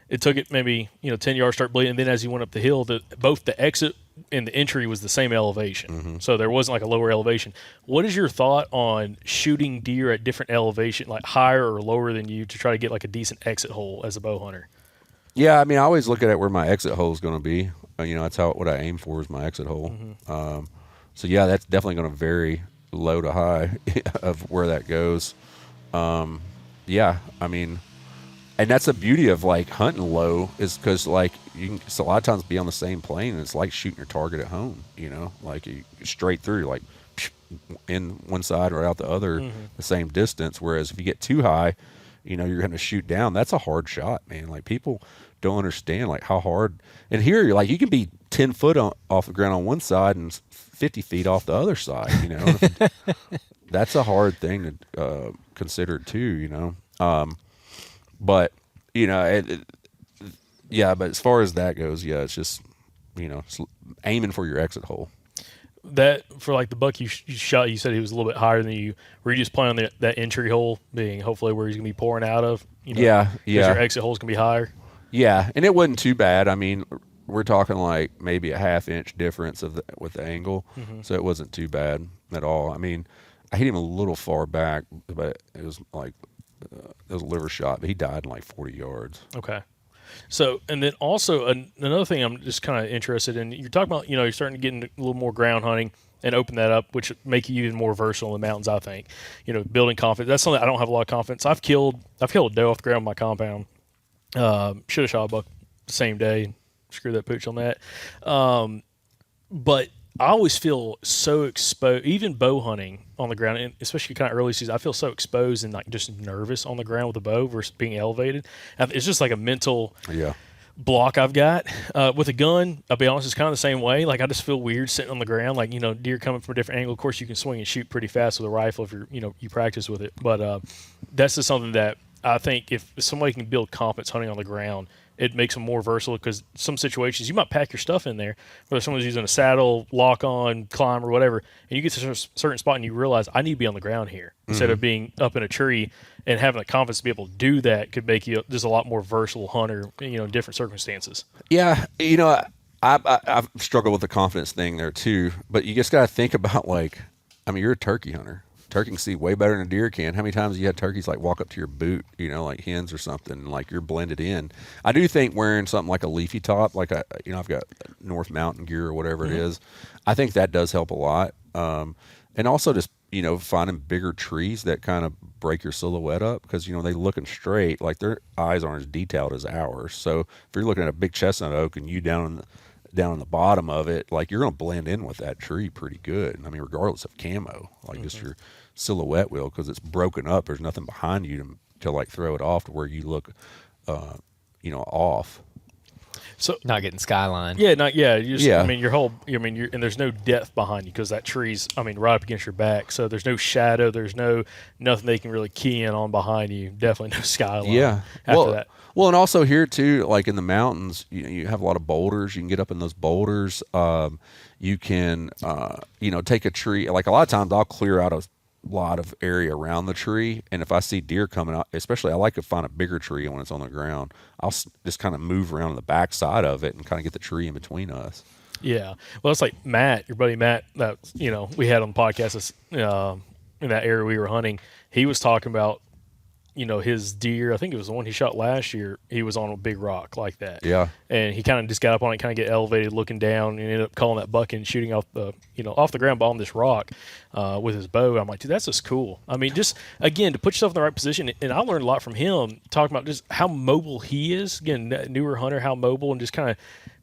it took it maybe 10 yards start bleeding, and then as you went up the hill, both the exit and the entry was the same elevation. Mm-hmm. So there wasn't a lower elevation. What is your thought on shooting deer at different elevation, higher or lower than you, to try to get a decent exit hole as a bow hunter? Yeah, I always look at where my exit hole is going to be. That's what I aim for is my exit hole. Mm-hmm. So yeah, that's definitely going to vary low to high of where that goes. Yeah, And that's the beauty of like hunting low, is because like you can a lot of times be on the same plane, and it's like shooting your target at home. You know, like you straight through, like in one side or out the other, the same distance. Whereas if you get too high, you know, you're going to shoot down. That's a hard shot, man. Like people don't understand like how hard. And here you're like you can be 10 foot off the ground on one side and 50 feet off the other side. You know, that's a hard thing to consider too. You know. But, you know, yeah, but as far as that goes, yeah, it's just, you know, aiming for your exit hole. That, for like the buck you shot, you said he was a little bit higher than you. Were you just playing on that entry hole being hopefully where he's going to be pouring out of? You know, yeah. Your exit hole's going to be higher? Yeah, and it wasn't too bad. I mean, we're talking like maybe a half-inch difference with the angle, so it wasn't too bad at all. I mean, I hit him a little far back, but it was like, it was a liver shot, but he died in like 40 yards. Okay. So, and then also another thing I'm just kind of interested in, you're talking about, you know, you're starting to get into a little more ground hunting and open that up, which make you even more versatile in the mountains, I think. You know, building confidence. That's something I don't have a lot of confidence. I've killed a doe off the ground on my compound. Should have shot a buck the same day. Screw that pooch on that. But I always feel so exposed, even bow hunting on the ground, and especially kind of early season, I feel so exposed and like just nervous on the ground with a bow versus being elevated. It's just like a mental block I've got. With a gun, I'll be honest, it's kind of the same way. Like I just feel weird sitting on the ground, like, you know, deer coming from a different angle. Of course, you can swing and shoot pretty fast with a rifle if you practice with it. But that's just something that I think if somebody can build confidence hunting on the ground, it makes them more versatile, because some situations you might pack your stuff in there, whether someone's using a saddle, lock on, climb, or whatever, and you get to a certain spot and you realize I need to be on the ground here instead of being up in a tree, and having the confidence to be able to do that could make you just a lot more versatile hunter, you know, in different circumstances. Yeah, you know, I've struggled with the confidence thing there too, but you just got to think about, like, I mean, you're a turkey hunter. Turkey can see way better than a deer can. How many times have you had turkeys like walk up to your boot, you know, like hens or something, and like you're blended in? I do think wearing something like a leafy top, like I've got North Mountain gear or whatever it is, I think that does help a lot. And also just, you know, finding bigger trees that kind of break your silhouette up, because, you know, they looking straight, like their eyes aren't as detailed as ours. So if you're looking at a big chestnut oak and you down on the bottom of it, like you're going to blend in with that tree pretty good. I mean, regardless of camo, like just your silhouette will, because it's broken up. There's nothing behind you to like throw it off to where you look, you know, off. So Not getting skyline. yeah, you just, Yeah. I mean, and there's no depth behind you because that tree's, I mean, right up against your back. So there's no shadow. There's nothing they can really key in on behind you. Definitely no skyline. Yeah. After that. Well, and also here too, like in the mountains, you have a lot of boulders. You can get up in those boulders. You can, you know, take a tree. Like a lot of times, I'll clear out a lot of area around the tree, and if I see deer coming out, especially I like to find a bigger tree when it's on the ground. I'll just kind of move around the back side of it and kind of get the tree in between us. Yeah. Well, it's like Matt, your buddy Matt, that, you know, we had on the podcast in that area we were hunting. He was talking about, you know, his deer, I think it was the one he shot last year, he was on a big rock like that. Yeah. And he kind of just got up on it, kind of get elevated, looking down, and ended up calling that buck and shooting off the ground on this rock with his bow. I'm like, dude, that's just cool. I mean, just, again, to put yourself in the right position. And I learned a lot from him, talking about just how mobile he is. Again, newer hunter, how mobile, and just kind of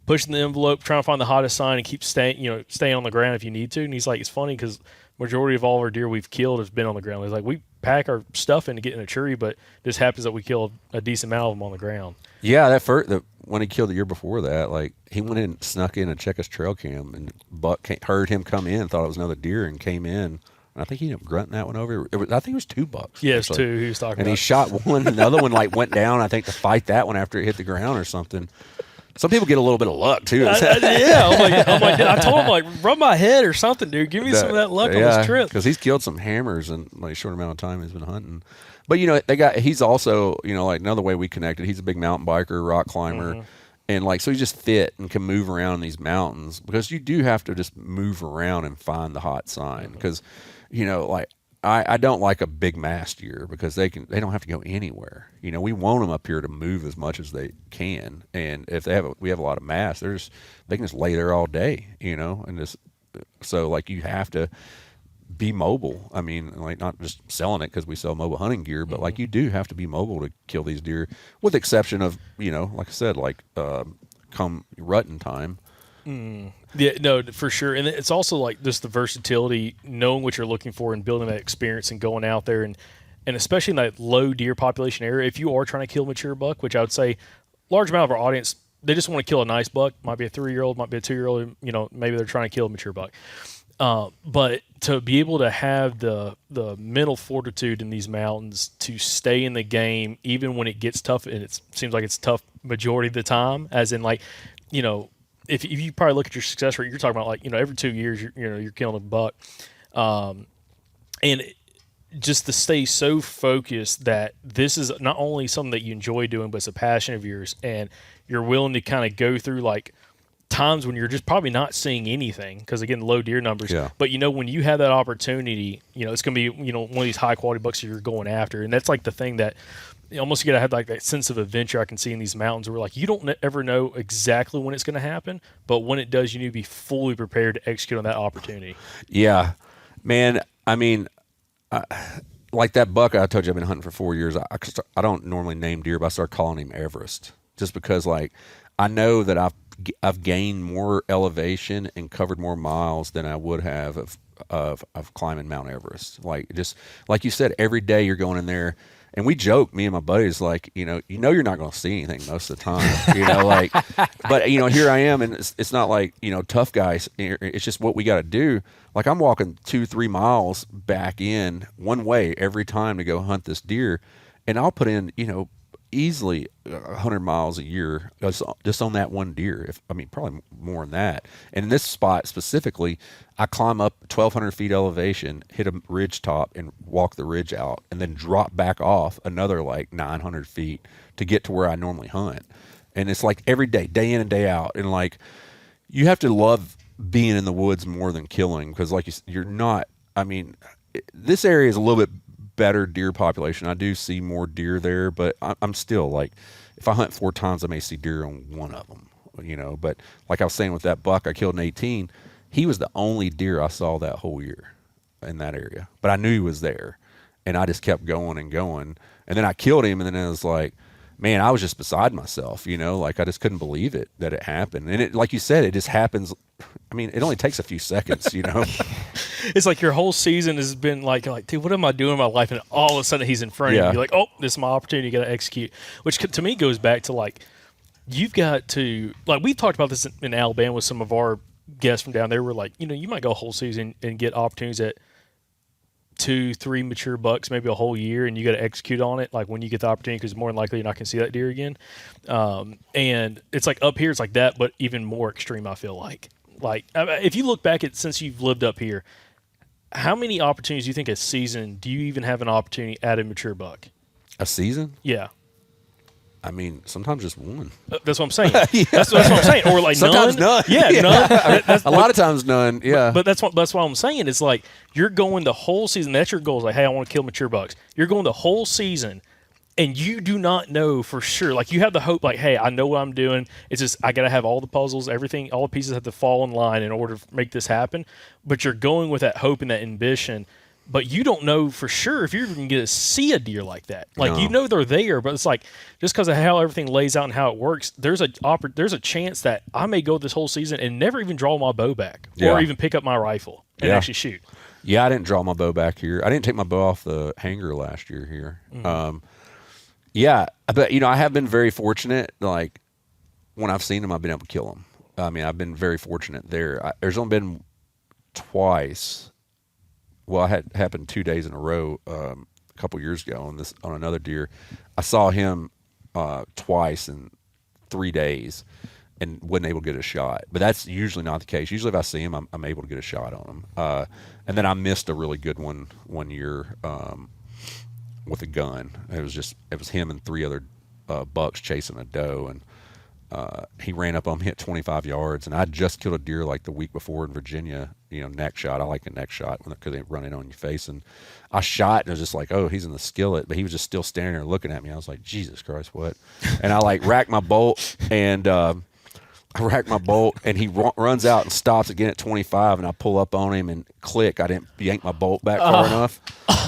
pushing the envelope, trying to find the hottest sign and keep staying on the ground if you need to. And he's like, it's funny because majority of all our deer we've killed has been on the ground. He's like, we pack our stuff in to get in a tree, but this happens that we kill a decent amount of them on the ground. Yeah, when he killed the year before that, like he went in, snuck in and checked his trail cam, and buck heard him come in, thought it was another deer, and came in. And I think he ended up grunting that one over. I think it was 2 bucks. Yeah, it's 2 he was talking about. And he shot one, and the other one like went down, I think, to fight that one after it hit the ground or something. Some people get a little bit of luck too. I'm like, I told him, like, rub my head or something, dude. Give me some of that luck on this trip. Because he's killed some hammers in like a short amount of time he's been hunting. But you know, he's also, you know, like another way we connected. He's a big mountain biker, rock climber, and like so he's just fit and can move around in these mountains, because you do have to just move around and find the hot sign. Because you know, like I don't like a big mass deer, because they don't have to go anywhere. You know, we want them up here to move as much as they can, and if we have a lot of mass, they can just lay there all day. You know, and just so like you have to be mobile. I mean, like not just selling it because we sell mobile hunting gear, but like you do have to be mobile to kill these deer, with the exception of, like I said, like come rutting time. Yeah, no, for sure. And it's also like just the versatility, knowing what you're looking for and building that experience and going out there. And especially in that low deer population area, if you are trying to kill a mature buck, which I would say large amount of our audience, they just want to kill a nice buck. Might be a 3-year-old, might be a 2-year-old, maybe they're trying to kill a mature buck. But to be able to have the mental fortitude in these mountains to stay in the game, even when it gets tough, and it seems like it's tough majority of the time, as in like, if you probably look at your success rate, you're talking about like, every 2 years, you're killing a buck. And just to stay so focused that this is not only something that you enjoy doing, but it's a passion of yours, and you're willing to kind of go through like times when you're just probably not seeing anything because, again, low deer numbers. Yeah. But when you have that opportunity, it's going to be one of these high quality bucks that you're going after, and that's like the thing that almost you got to have like that sense of adventure I can see in these mountains where like you don't ever know exactly when it's going to happen, but when it does, you need to be fully prepared to execute on that opportunity. Yeah, man. I mean, like that buck I told you I've been hunting for 4 years. I don't normally name deer, but I started calling him Everest just because like I know that I've gained more elevation and covered more miles than I would have of climbing Mount Everest. Like just like you said, every day you're going in there. And we joke, me and my buddies, like, you're not going to see anything most of the time, like, but, here I am, and it's not like, tough guys. It's just what we got to do. Like, I'm walking 2-3 miles back in one way every time to go hunt this deer, and I'll put in, easily 100 miles a year just on that one deer. Probably more than that. And in this spot specifically, I climb up 1,200 feet elevation, hit a ridge top, and walk the ridge out, and then drop back off another like 900 feet to get to where I normally hunt. And it's like every day, day in and day out. And like, you have to love being in the woods more than killing, because like you're not. This area is a little bit better deer population. I do see more deer there, but I'm still like, if I hunt 4 times, I may see deer on one of them, but like I was saying with that buck I killed in 18, he was the only deer I saw that whole year in that area, but I knew he was there, and I just kept going and going, and then I killed him, and then it was like, man, I was just beside myself, like I just couldn't believe it that it happened. And it, like you said, it just happens. It only takes a few seconds, It's like your whole season has been like, dude, what am I doing in my life? And all of a sudden he's in front of you. You're like, oh, this is my opportunity. You got to execute, which to me goes back to like, you've got to, like, we've talked about this in Alabama with some of our guests from down there. We're like, you might go a whole season and get opportunities at 2-3 mature bucks, maybe a whole year, and you got to execute on it like when you get the opportunity, because more than likely you're not going to see that deer again. And it's like up here it's like that, but even more extreme. I feel like if you look back at since you've lived up here, how many opportunities do you think a season do you even have an opportunity at a mature buck? A season? Yeah. Sometimes just one. That's what I'm saying. Yeah. That's what I'm saying. Or like sometimes none. Yeah, yeah. None. A lot of times none. Yeah. But that's what I'm saying. It's like you're going the whole season. That's your goal. Is like, hey, I want to kill mature bucks. You're going the whole season, and you do not know for sure. Like, you have the hope, like, hey, I know what I'm doing. It's just I got to have all the puzzles, everything, all the pieces have to fall in line in order to make this happen. But you're going with that hope and that ambition. But you don't know for sure if you're even going to see a deer like that. Like, No. they're there, but it's like just because of how everything lays out and how it works, there's a chance that I may go this whole season and never even draw my bow back or even pick up my rifle and actually shoot. Yeah, I didn't draw my bow back here. I didn't take my bow off the hanger last year here. Yeah, but I have been very fortunate. Like, when I've seen them, I've been able to kill them. I've been very fortunate there. There's only been twice. Well, I had happened 2 days in a row a couple years ago on another deer. I saw him twice in 3 days and wasn't able to get a shot. But that's usually not the case. Usually if I see him, I'm able to get a shot on him. And then I missed a really good one year with a gun. It was him and 3 other bucks chasing a doe, and he ran up on me at 25 yards, and I just killed a deer like the week before in Virginia, neck shot. I like a neck shot because they run in on your face, and I shot, and it was just like, oh, he's in the skillet, but he was just still standing there looking at me. I was like, Jesus Christ, what? And I like racked my bolt, and I rack my bolt, and he runs out and stops again at 25, and I pull up on him and click. I didn't yank my bolt back far enough.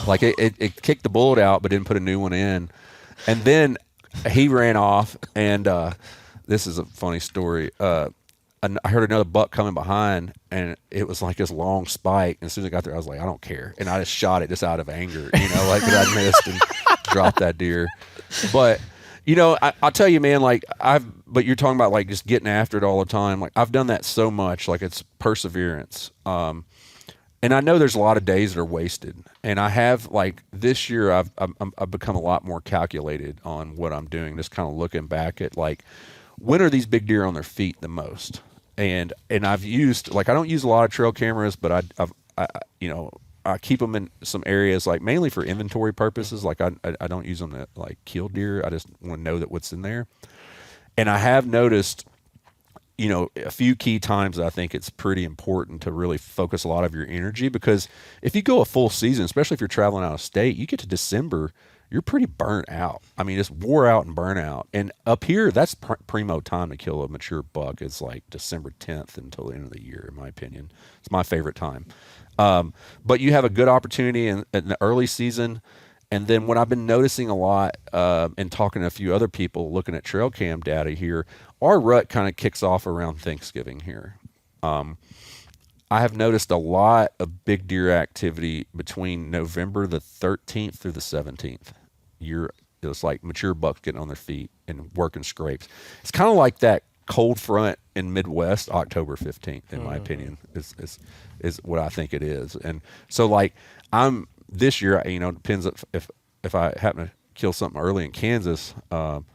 Like it kicked the bullet out, but didn't put a new one in. And then he ran off, and this is a funny story. And I heard another buck coming behind, and it was like this long spike. And as soon as I got there, I was like, I don't care. And I just shot it just out of anger, like that I missed and dropped that deer. But, I'll tell you, man, but you're talking about like just getting after it all the time. Like I've done that so much, like it's perseverance. And I know there's a lot of days that are wasted. And I have like this year, I've become a lot more calculated on what I'm doing. Just kind of looking back at like, when are these big deer on their feet the most? And I've used, like, I don't use a lot of trail cameras, but I keep them in some areas, like mainly for inventory purposes. Like I don't use them to like kill deer. I just want to know that what's in there. And I have noticed, a few key times I think it's pretty important to really focus a lot of your energy, because if you go a full season, especially if you're traveling out of state, you get to December, you're pretty burnt out. I mean, just wore out and burnt out. And up here, that's primo time to kill a mature buck. It's like December 10th until the end of the year, in my opinion. It's my favorite time. But you have a good opportunity in the early season. And then what I've been noticing a lot and talking to a few other people looking at trail cam data here, our rut kind of kicks off around Thanksgiving here. I have noticed a lot of big deer activity between November the 13th through the 17th. It's like mature bucks getting on their feet and working scrapes. It's kind of like that cold front in Midwest, October 15th, in my opinion, is what I think it is. And so like this year, it depends if I happen to kill something early in Kansas, I'll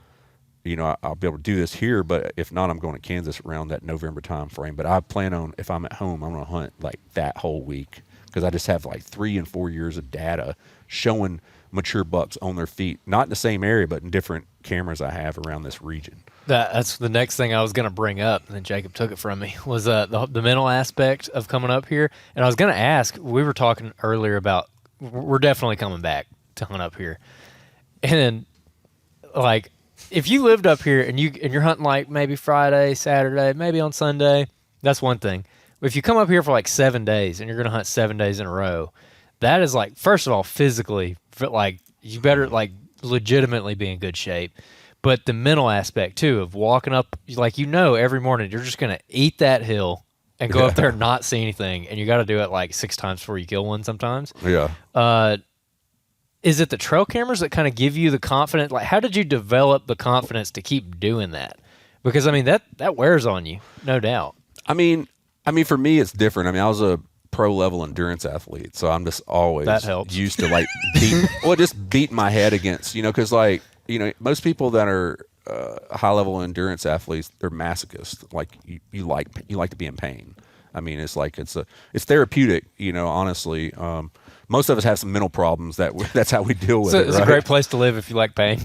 be able to do this here, but if not, I'm going to Kansas around that November time frame. But I plan on, if I'm at home, I'm going to hunt like that whole week, because I just have like 3 and 4 years of data showing mature bucks on their feet, not in the same area, but in different cameras I have around this region. That's the next thing I was going to bring up, and then Jacob took it from me, was the mental aspect of coming up here. And I was going to ask, we were talking earlier about, we're definitely coming back to hunt up here. And like, if you lived up here and you're hunting like maybe Friday, Saturday, maybe on Sunday, that's one thing. But if you come up here for like 7 days and you're going to hunt 7 days in a row, that is like, first of all, physically, like you better like legitimately be in good shape. But the mental aspect too of walking up, like, every morning you're just going to eat that hill and go up there and not see anything. And you got to do it like 6 times before you kill one sometimes. Yeah. Is it the trail cameras that kind of give you the confidence? Like, how did you develop the confidence to keep doing that? Because I mean, that wears on you, no doubt. I mean, for me, it's different. I mean, I was a pro level endurance athlete, so I'm just always used to like just beating my head against, because like, most people that are high level endurance athletes, they're masochists. Like you like to be in pain. I mean, it's like it's therapeutic, honestly. Most of us have some mental problems that's how we deal with it. It's a great place to live if you like pain.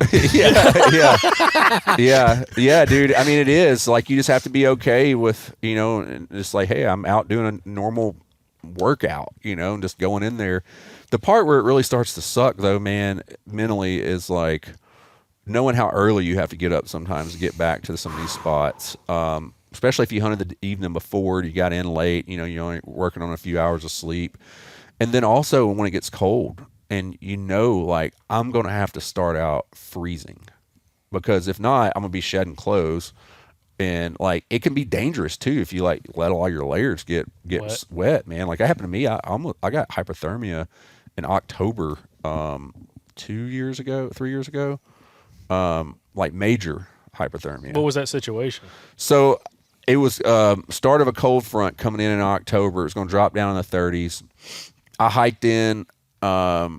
yeah, dude. I mean, it is like you just have to be okay with, just like, hey, I'm out doing a normal workout, and just going in there. The part where it really starts to suck, though, man, mentally, is like knowing how early you have to get up sometimes to get back to some of these spots. Especially if you hunted the evening before, you got in late, you're only working on a few hours of sleep. And then also when it gets cold and like I'm going to have to start out freezing, because if not, I'm going to be shedding clothes, and like it can be dangerous too if you like let all your layers get wet, man. Like that happened to me. I got hypothermia in October 3 years ago. Like major hypothermia. What was that situation? So it was start of a cold front coming in October. It was going to drop down in the 30s. I hiked in, got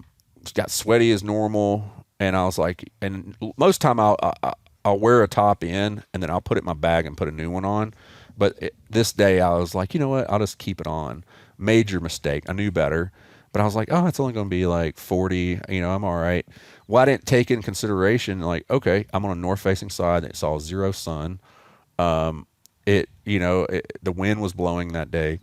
sweaty as normal, and I was like, and most time I'll wear a top in, and then I'll put it in my bag and put a new one on. But this day I was like, you know what? I'll just keep it on. Major mistake. I knew better, but I was like, oh, it's only going to be like 40. I'm all right. Well, I didn't take in consideration, like, okay, I'm on a north-facing side that saw zero sun. The wind was blowing that day.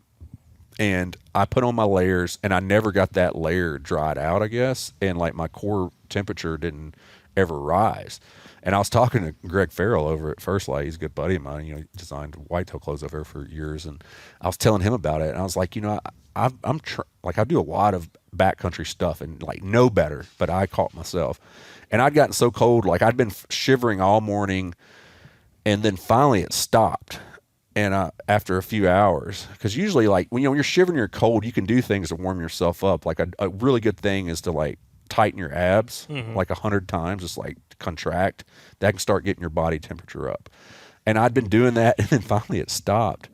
And I put on my layers, and I never got that layer dried out, I guess. And like my core temperature didn't ever rise. And I was talking to Greg Farrell over at First Light. He's a good buddy of mine. You know, he designed whitetail clothes over there for years. And I was telling him about it. And I was like, you know, I do a lot of backcountry stuff and like know better, but I caught myself. And I'd gotten so cold, like I'd been shivering all morning. And then finally it stopped. And after a few hours, because usually like when you're shivering, you're cold, you can do things to warm yourself up. Like a really good thing is to like tighten your abs like 100 times, just like contract. That can start getting your body temperature up. And I'd been doing that, and then finally it stopped.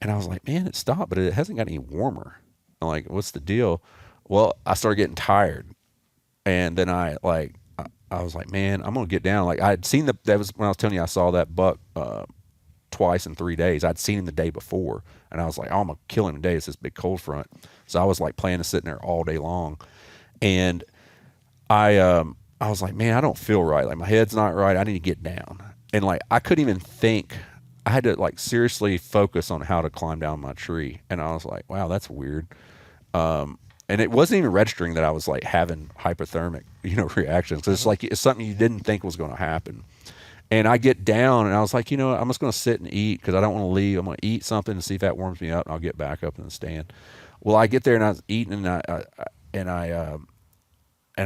And I was like, man, it stopped, but it hasn't got any warmer. I'm like, what's the deal? Well, I started getting tired, and then I was like, man, I'm gonna get down. Like I had seen that was when I was telling you I saw that buck twice in 3 days. I'd seen him the day before, and I was like, oh, I'm gonna kill him today. It's this big cold front. So I was like planning to sit in there all day long, and I was like, man, I don't feel right. Like my head's not right. I need to get down. And like I couldn't even think. I had to like seriously focus on how to climb down my tree. And I was like, wow, that's weird. And it wasn't even registering that I was like having hypothermic, reactions. Cause it's like, it's something you didn't think was going to happen. And I get down and I was like, I'm just going to sit and eat because I don't want to leave. I'm going to eat something and see if that warms me up, and I'll get back up in the stand. Well, I get there and I was eating, and I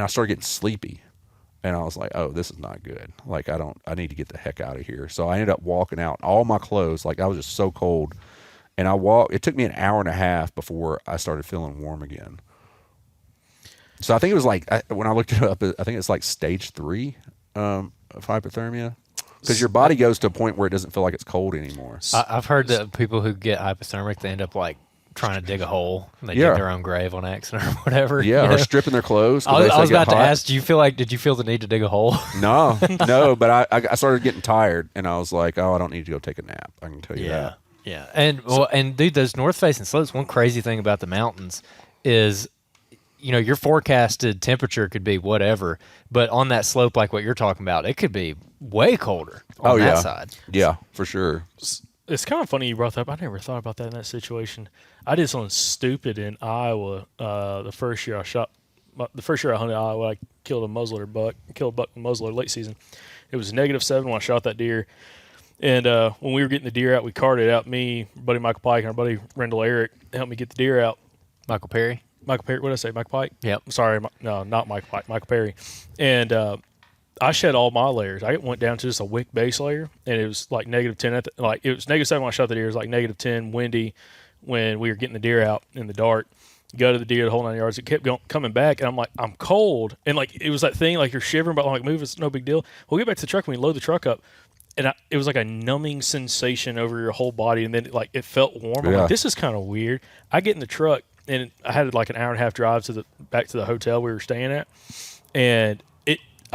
started getting sleepy. And I was like, oh, this is not good. Like, I need to get the heck out of here. So I ended up walking out, all my clothes, like I was just so cold. And it took me an hour and a half before I started feeling warm again. So I think it was like, when I looked it up, I think it's like stage 3 of hypothermia. Because your body goes to a point where it doesn't feel like it's cold anymore. I've heard that people who get hypothermic, they end up like trying to dig a hole. And they dig their own grave on accident or whatever. Yeah, or stripping their clothes. I was about to ask, did you feel the need to dig a hole? No, but I started getting tired, and I was like, oh, I don't need to go take a nap. I can tell you that. Yeah. And dude, those north facing slopes, one crazy thing about the mountains is, your forecasted temperature could be whatever, but on that slope, like what you're talking about, it could be way colder on that side. Yeah, for sure. It's kind of funny you brought that up. I never thought about that in that situation. I did something stupid in Iowa. The first year I hunted Iowa, I killed a buck with muzzleloader late season. It was -7 when I shot that deer. And when we were getting the deer out, we carted out, me, buddy Michael Pike, and our buddy Rendell Eric helped me get the deer out. Michael Perry, what did I say? Michael Pike? Yep. Sorry, no, not Michael Pike. Michael Perry. And I shed all my layers. I went down to just a wick base layer, and it was like -10. It was -7 when I shot the deer. It was like -10, windy when we were getting the deer out in the dark. Gutted the deer the whole 9 yards. It kept coming back, and I'm like, I'm cold. And like it was that thing, like you're shivering, but I'm like, move, it's no big deal. We'll get back to the truck when we load the truck up. And it was like a numbing sensation over your whole body, and then it felt warm. I'm like, this is kind of weird. I get in the truck, and I had like an hour and a half drive back to the hotel we were staying at, and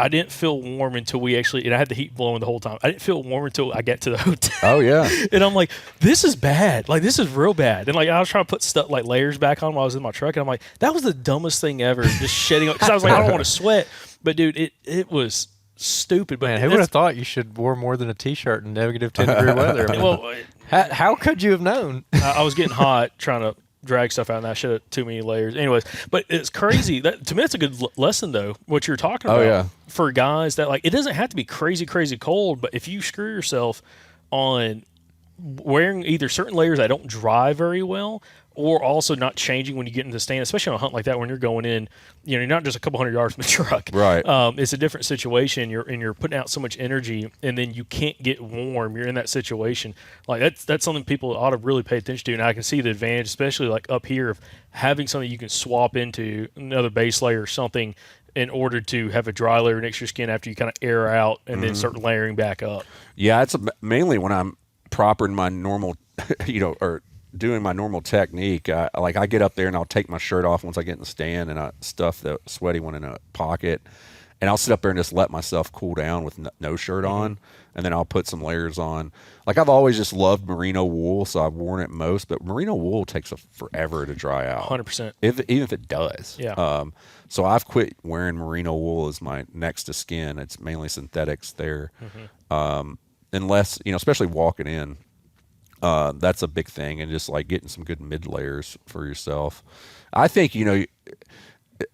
I didn't feel warm until and I had the heat blowing the whole time. I didn't feel warm until I got to the hotel. Oh yeah. And I'm like, this is bad. Like, this is real bad. And like, I was trying to put stuff like layers back on while I was in my truck, and I'm like, that was the dumbest thing ever. Just shedding, because I was like, I don't want to sweat. But dude, it was stupid. But man, who would have thought you should wear more than a t-shirt in -10-degree weather? I mean, well, how could you have known? I was getting hot trying to drag stuff out, and I should have too many layers. Anyways, but it's crazy. To me, that's a good lesson, though, what you're talking about. For guys that, like, it doesn't have to be crazy, crazy cold, but if you screw yourself on wearing either certain layers that don't dry very well, or also not changing when you get into the stand, especially on a hunt like that when you're going in, you're not just a couple hundred yards from the truck. Right. It's a different situation. You're putting out so much energy, and then you can't get warm. You're in that situation. Like that's something people ought to really pay attention to. And I can see the advantage, especially like up here, of having something you can swap into, another base layer or something, in order to have a dry layer next to your skin after you kind of air out and then start layering back up. Yeah, it's mainly when I'm proper in my normal, or doing my normal technique. I get up there and I'll take my shirt off once I get in the stand, and I stuff the sweaty one in a pocket, and I'll sit up there and just let myself cool down with no shirt on, and then I'll put some layers on. Like, I've always just loved merino wool, so I've worn it most, but merino wool takes forever to dry out. 100%. Even if it does. Yeah. So I've quit wearing merino wool as my next to skin. It's mainly synthetics there. Unless, especially walking in. That's a big thing, and just like getting some good mid layers for yourself. I think,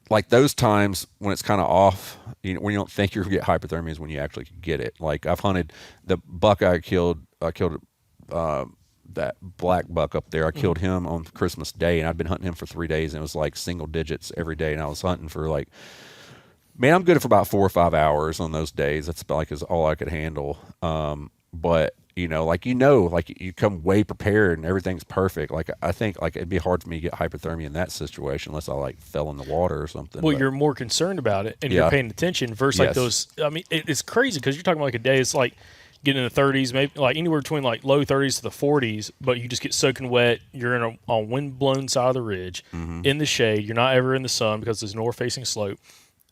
like those times when it's kind of off, when you don't think you're gonna get hypothermia is when you actually get it. Like I've hunted the buck I killed that black buck up there. I killed him on Christmas Day, and I'd been hunting him for 3 days, and it was like single digits every day. And I was hunting for like, man, I'm good for about 4 or 5 hours on those days. That's about like is all I could handle. But like you come way prepared and everything's perfect. Like I think like it'd be hard for me to get hypothermia in that situation unless I like fell in the water or something. Well, but, you're more concerned about it and Yeah. you're paying attention versus like Yes. those. I mean, it's crazy because you're talking about like a day. It's like getting in the 30s, maybe like anywhere between like low 30s to the 40s, but you just get soaking wet. You're in a wind-blown side of the ridge, in the shade. You're not ever in the sun because it's north-facing slope.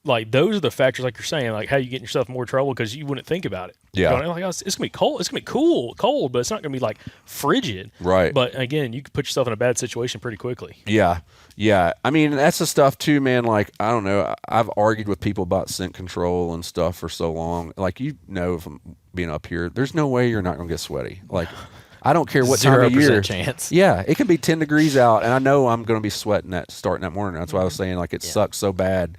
Like those are the factors, like you're saying, like how you getting yourself in more trouble because you wouldn't think about it. Yeah. Going, like, oh, it's gonna be cold. It's gonna be cold, but it's not gonna be like frigid. Right. But again, you could put yourself in a bad situation pretty quickly. Yeah. I mean, that's the stuff too, man. Like, I don't know. I've argued with people about scent control and stuff for so long. Like, from being up here, there's no way you're not going to get sweaty. Like, I don't care what time of year. 0% chance. Yeah. It can be 10 degrees out, and I know I'm going to be sweating starting that morning. That's why I was saying, like, it sucks so bad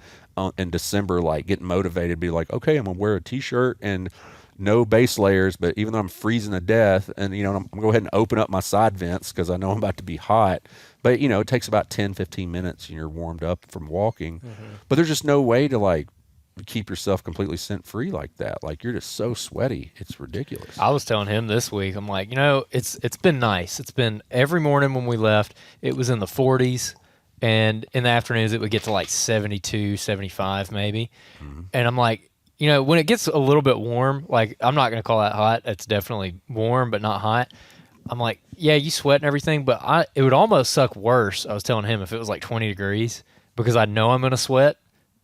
in December, like, getting motivated, be like, okay, I'm going to wear a T-shirt and no base layers, but even though I'm freezing to death, and I'm going to go ahead and open up my side vents because I know I'm about to be hot. But it takes about 10-15 minutes and you're warmed up from walking. But there's just no way to like keep yourself completely scent free like that. Like you're just so sweaty, it's ridiculous. I was telling him this week, I'm like, it's been nice. It's been every morning when we left, it was in the 40s, and in the afternoons it would get to like 72, 75 maybe. And I'm like, when it gets a little bit warm, like I'm not going to call that hot. It's definitely warm, but not hot. I'm like, yeah, you sweat and everything, but it would almost suck worse. I was telling him if it was like 20 degrees because I know I'm going to sweat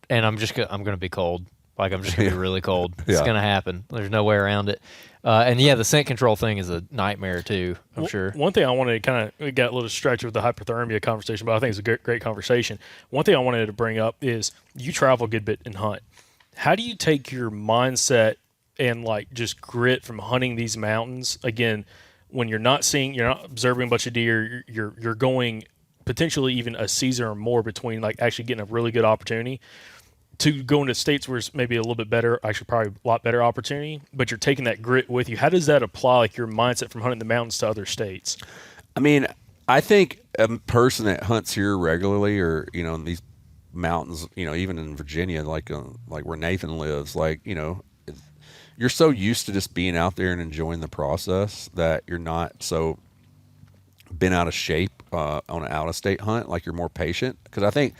and I'm going to be cold. Like I'm just going to be really cold. It's Yeah. going to happen. There's no way around it. And yeah, the scent control thing is a nightmare too, I'm sure. One thing I wanted to we got a little stretch with the hypothermia conversation, but I think it's a great conversation. One thing I wanted to bring up is you travel a good bit and hunt. How do you take your mindset and like just grit from hunting these mountains again? When you're not observing a bunch of deer, you're going potentially even a season or more between like actually getting a really good opportunity to go into states where it's maybe a little bit better, actually probably a lot better opportunity, but you're taking that grit with you. How does that apply like your mindset from hunting the mountains to other states? I mean, I think a person that hunts here regularly or, in these mountains, even in Virginia, like where Nathan lives, like, you're so used to just being out there and enjoying the process that you're not so been out of shape on an out-of-state hunt. Like you're more patient because I think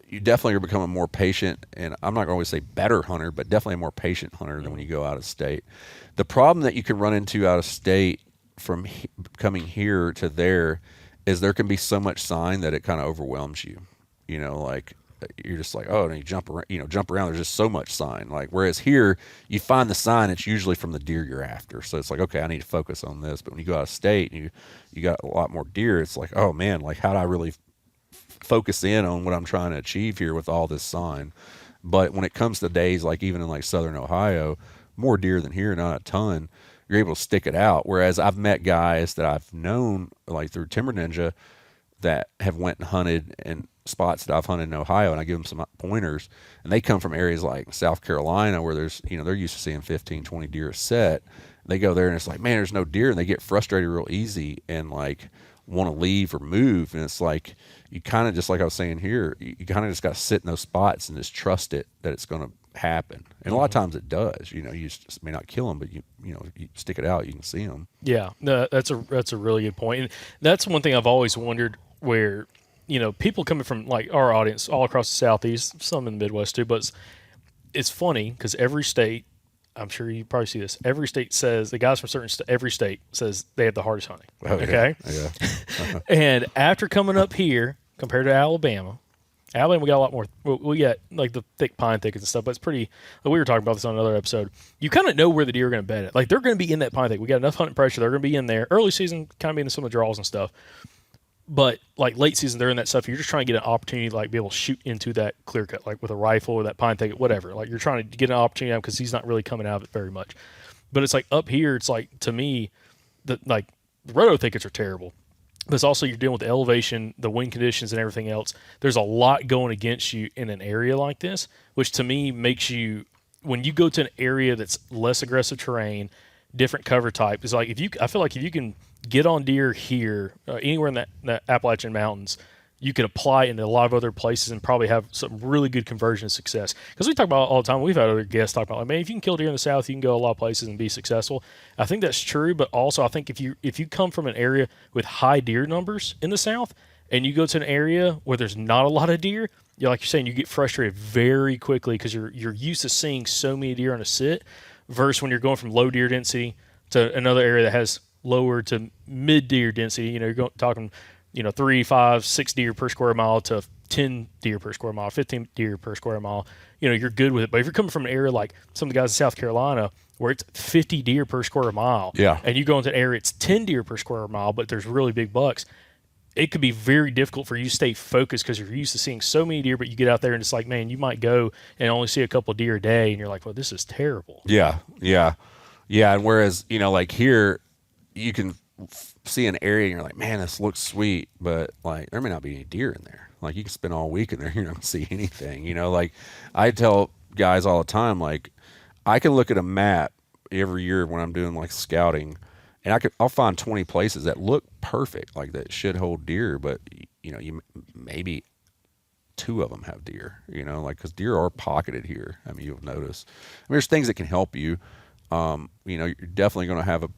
you definitely are becoming more patient, and I'm not going to say better hunter, but definitely a more patient hunter than when you go out of state. The problem that you can run into out of state from coming here to there is there can be so much sign that it kind of overwhelms you. Like you're just like, oh, and you jump around. There's just so much sign. Like whereas here, you find the sign. It's usually from the deer you're after. So it's like, okay, I need to focus on this. But when you go out of state and you got a lot more deer, it's like, oh man, like how do I really focus in on what I'm trying to achieve here with all this sign? But when it comes to days like even in like Southern Ohio, more deer than here, not a ton. You're able to stick it out. Whereas I've met guys that I've known like through Timber Ninja that have went and hunted in spots that I've hunted in Ohio, and I give them some pointers, and they come from areas like South Carolina where there's, they're used to seeing 15, 20 deer a set. They go there and it's like, man, there's no deer, and they get frustrated real easy and like want to leave or move. And it's like, you kind of just like I was saying here, you kind of just got to sit in those spots and just trust it that it's going to happen. And a lot of times it does. You just may not kill them, but you stick it out, you can see them. Yeah, no, that's a really good point. And that's one thing I've always wondered where, people coming from like our audience all across the Southeast, some in the Midwest too, but it's funny because every state, I'm sure you probably see this, every state says, the guys from every state says they have the hardest hunting. Oh, okay? Yeah. And after coming up here, compared to Alabama, we got a lot more. We got like the thick pine thickets and stuff, but it's pretty. We were talking about this on another episode. You kind of know where the deer are going to bed at. Like they're going to be in that pine thicket. We got enough hunting pressure. They're going to be in there. Early season, kind of be in some of the draws and stuff. But like late season, they're in that stuff. You're just trying to get an opportunity to like be able to shoot into that clear cut, like with a rifle or that pine thicket, whatever. Like you're trying to get an opportunity out because he's not really coming out of it very much. But it's like up here, it's like to me, the red oak thickets are terrible. But it's also you're dealing with the elevation, the wind conditions, and everything else. There's a lot going against you in an area like this, which to me makes you, when you go to an area that's less aggressive terrain, different cover type, is like I feel like if you can get on deer here, anywhere in that Appalachian Mountains, you could apply it in a lot of other places and probably have some really good conversion success. Because we talk about all the time, we've had other guests talk about, like, man, if you can kill deer in the South, you can go a lot of places and be successful. I think that's true, but also I think if you come from an area with high deer numbers in the South and you go to an area where there's not a lot of deer, like you're saying, you get frustrated very quickly because you're used to seeing so many deer on a sit, versus when you're going from low deer density to another area that has lower to mid deer density. You're talking 3, 5, 6 deer per square mile to 10 deer per square mile, 15 deer per square mile. You're good with it. But if you're coming from an area like some of the guys in South Carolina where it's 50 deer per square mile, and you go into an area it's 10 deer per square mile, but there's really big bucks, it could be very difficult for you to stay focused because you're used to seeing so many deer, but you get out there and it's like, man, you might go and only see a couple of deer a day, and you're like, well, this is terrible. Yeah. And whereas, like here, you can see an area and you're like, man, this looks sweet, but like there may not be any deer in there. Like you can spend all week in there, you're not gonna see anything. Like I tell guys all the time, like I can look at a map every year when I'm doing like scouting, and I'll find 20 places that look perfect, like that should hold deer, but you maybe 2 of them have deer. Like because deer are pocketed here. I mean, you'll notice. There's things that can help you. You're definitely going to have a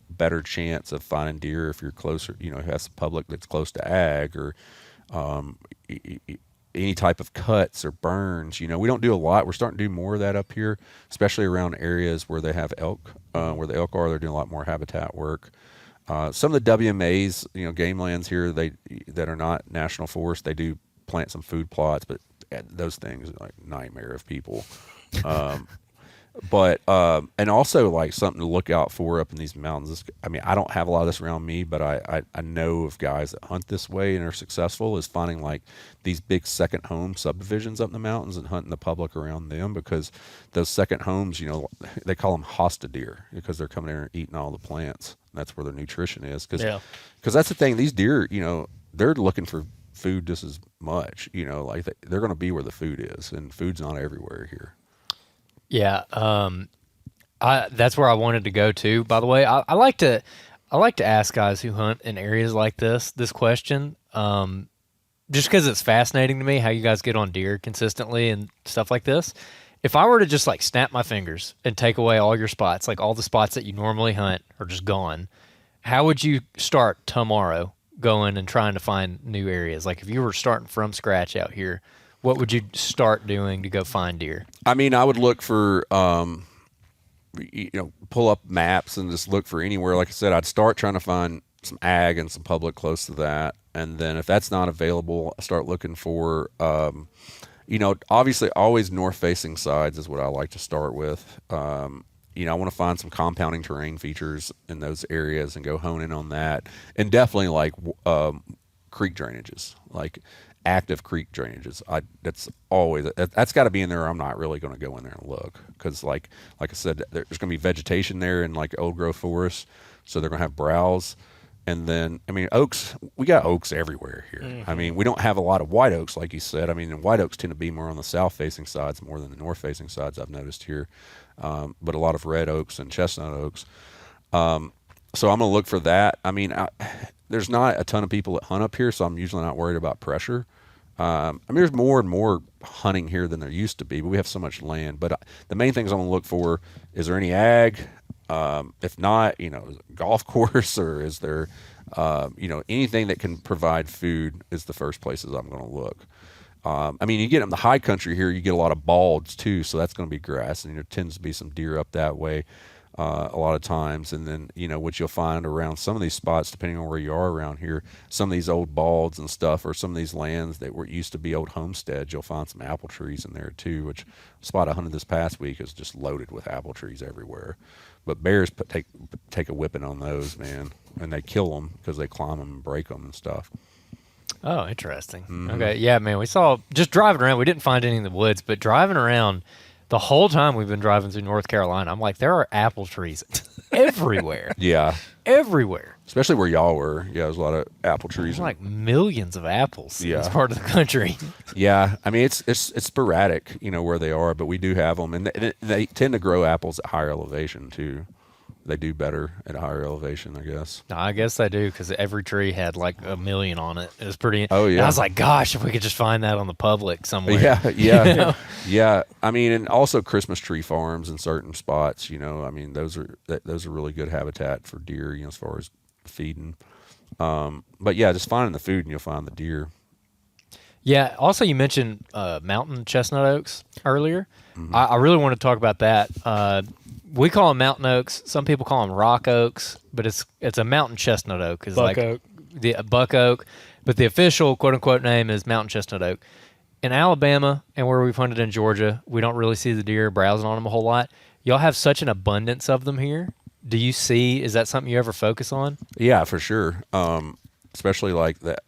better chance of finding deer if you're closer, has a public that's close to ag, or any type of cuts or burns. We don't do a lot. We're starting to do more of that up here, especially around areas where they have elk, where the elk are. They're doing a lot more habitat work. Some of the WMAs, game lands here, that are not national forest, they do plant some food plots, but those things are like nightmare of people. But and also like something to look out for up in these mountains. I mean, I don't have a lot of this around me, but I know of guys that hunt this way and are successful, is finding like these big second home subdivisions up in the mountains and hunting the public around them, because those second homes, they call them hosta deer because they're coming in and eating all the plants. That's where their nutrition is. Because that's the thing. These deer, they're looking for food just as much. Like they're going to be where the food is, and food's not everywhere here. Yeah, that's where I wanted to go to. By the way, I like to ask guys who hunt in areas like this question, just because it's fascinating to me how you guys get on deer consistently and stuff like this. If I were to just like snap my fingers and take away all your spots, like all the spots that you normally hunt are just gone, how would you start tomorrow going and trying to find new areas? Like if you were starting from scratch out here, what would you start doing to go find deer? I mean, I would look for, pull up maps and just look for anywhere. Like I said, I'd start trying to find some ag and some public close to that. And then if that's not available, I start looking for, obviously always north-facing sides is what I like to start with. I want to find some compounding terrain features in those areas and go hone in on that. And definitely like creek drainages, like active creek drainages. That's got to be in there, or I'm not really going to go in there and look, because like I said, there's going to be vegetation there in like old growth forests, so they're going to have browse. And then I mean, oaks, we got oaks everywhere here. Mm-hmm. I mean, we don't have a lot of white oaks, like you said. I mean, and white oaks tend to be more on the south facing sides more than the north facing sides, I've noticed here, but a lot of red oaks and chestnut oaks. So I'm going to look for that. I mean, there's not a ton of people that hunt up here, so I'm usually not worried about pressure. I mean, there's more and more hunting here than there used to be, but we have so much land. But the main things I'm going to look for, is there any ag? If not, is it a golf course, or is there, anything that can provide food is the first places I'm going to look. I mean, you get in the high country here, you get a lot of balds too, so that's going to be grass, and there tends to be some deer up that way. A lot of times. And then, what you'll find around some of these spots, depending on where you are around here, some of these old balds and stuff, or some of these lands that used to be old homesteads, you'll find some apple trees in there too, which spot I hunted this past week is just loaded with apple trees everywhere. But bears take a whipping on those, man, and they kill them because they climb them and break them and stuff. Oh, interesting. Mm-hmm. Okay. Yeah, man, we saw, just driving around, we didn't find any in the woods, but driving around The whole time we've been driving through North Carolina, I'm like, there are apple trees everywhere. Yeah. Everywhere. Especially where y'all were. Yeah, there's a lot of apple trees. There's like millions of apples in this Yeah. part of the country. Yeah, I mean it's sporadic, where they are, but we do have them, and they tend to grow apples at higher elevation too. They do better at a higher elevation, I guess. No, I guess they do because every tree had like a million on it. It was pretty. Oh, yeah. And I was like, gosh, if we could just find that on the public somewhere. Yeah. Yeah. I mean, and also Christmas tree farms in certain spots. I mean, those are really good habitat for deer. As far as feeding. But yeah, just finding the food and you'll find the deer. Yeah. Also, you mentioned mountain chestnut oaks earlier. Mm-hmm. I really want to talk about that. We call them mountain oaks. Some people call them rock oaks, but it's a mountain chestnut oak. It's Buck like oak. The buck oak, but the official quote unquote name is mountain chestnut oak. In Alabama and where we've hunted in Georgia, we don't really see the deer browsing on them a whole lot. Y'all have such an abundance of them here. Is that something you ever focus on? Yeah, for sure. Especially like that.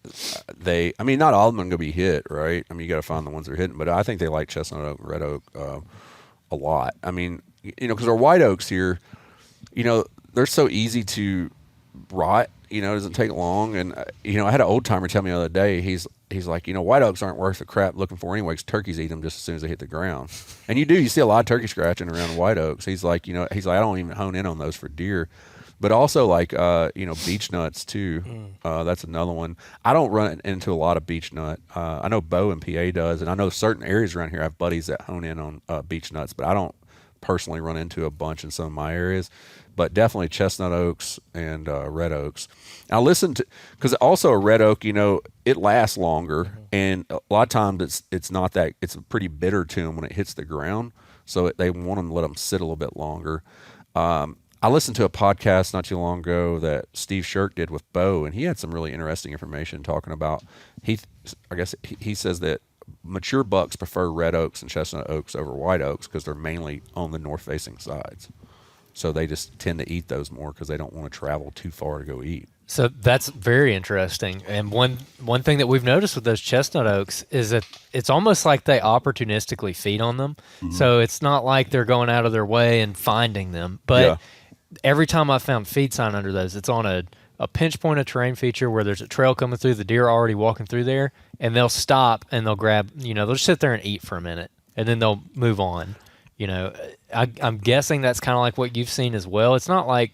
I mean, not all of them are going to be hit, right? I mean, you got to find the ones that are hitting, but I think they like chestnut oak and red oak a lot. I mean, because our white oaks here, they're so easy to rot. It doesn't take long. And I had an old timer tell me the other day. He's like, white oaks aren't worth the crap looking for anyway, 'cause turkeys eat them just as soon as they hit the ground. And you see a lot of turkey scratching around white oaks. He's like, I don't even hone in on those for deer. But also like, beech nuts too. That's another one. I don't run into a lot of beech nut. I know Bo in PA does, and I know certain areas around here I have buddies that hone in on beech nuts, but I don't personally run into a bunch in some of my areas. But definitely chestnut oaks and red oaks. Now listen to, because also a red oak, it lasts longer, and a lot of times it's not that, it's pretty bitter to them when it hits the ground. So they want them to let them sit a little bit longer. I listened to a podcast not too long ago that Steve Shirk did with Bo, and he had some really interesting information talking about, he says that mature bucks prefer red oaks and chestnut oaks over white oaks because they're mainly on the north-facing sides. So they just tend to eat those more because they don't want to travel too far to go eat. So that's very interesting. And one thing that we've noticed with those chestnut oaks is that it's almost like they opportunistically feed on them. Mm-hmm. So it's not like they're going out of their way and finding them. But every time I've found feed sign under those, it's on a pinch point of terrain feature where there's a trail coming through, the deer are already walking through there, and they'll stop and they'll grab, they'll just sit there and eat for a minute, and then they'll move on. I'm guessing that's kind of like what you've seen as well. It's not like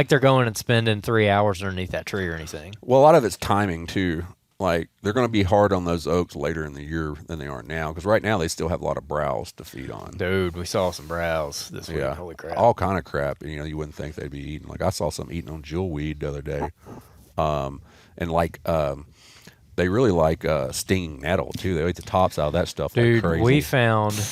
they're going and spending 3 hours underneath that tree or anything. Well, a lot of it's timing too. Like they're going to be hard on those oaks later in the year than they are now, because right now they still have a lot of browse to feed on. Dude, we saw some browse this week. Yeah, holy crap! All kind of crap. You wouldn't think they'd be eating. Like I saw some eating on jewelweed the other day, they really like stinging nettle too. They ate the tops out of that stuff. Dude, like crazy. We found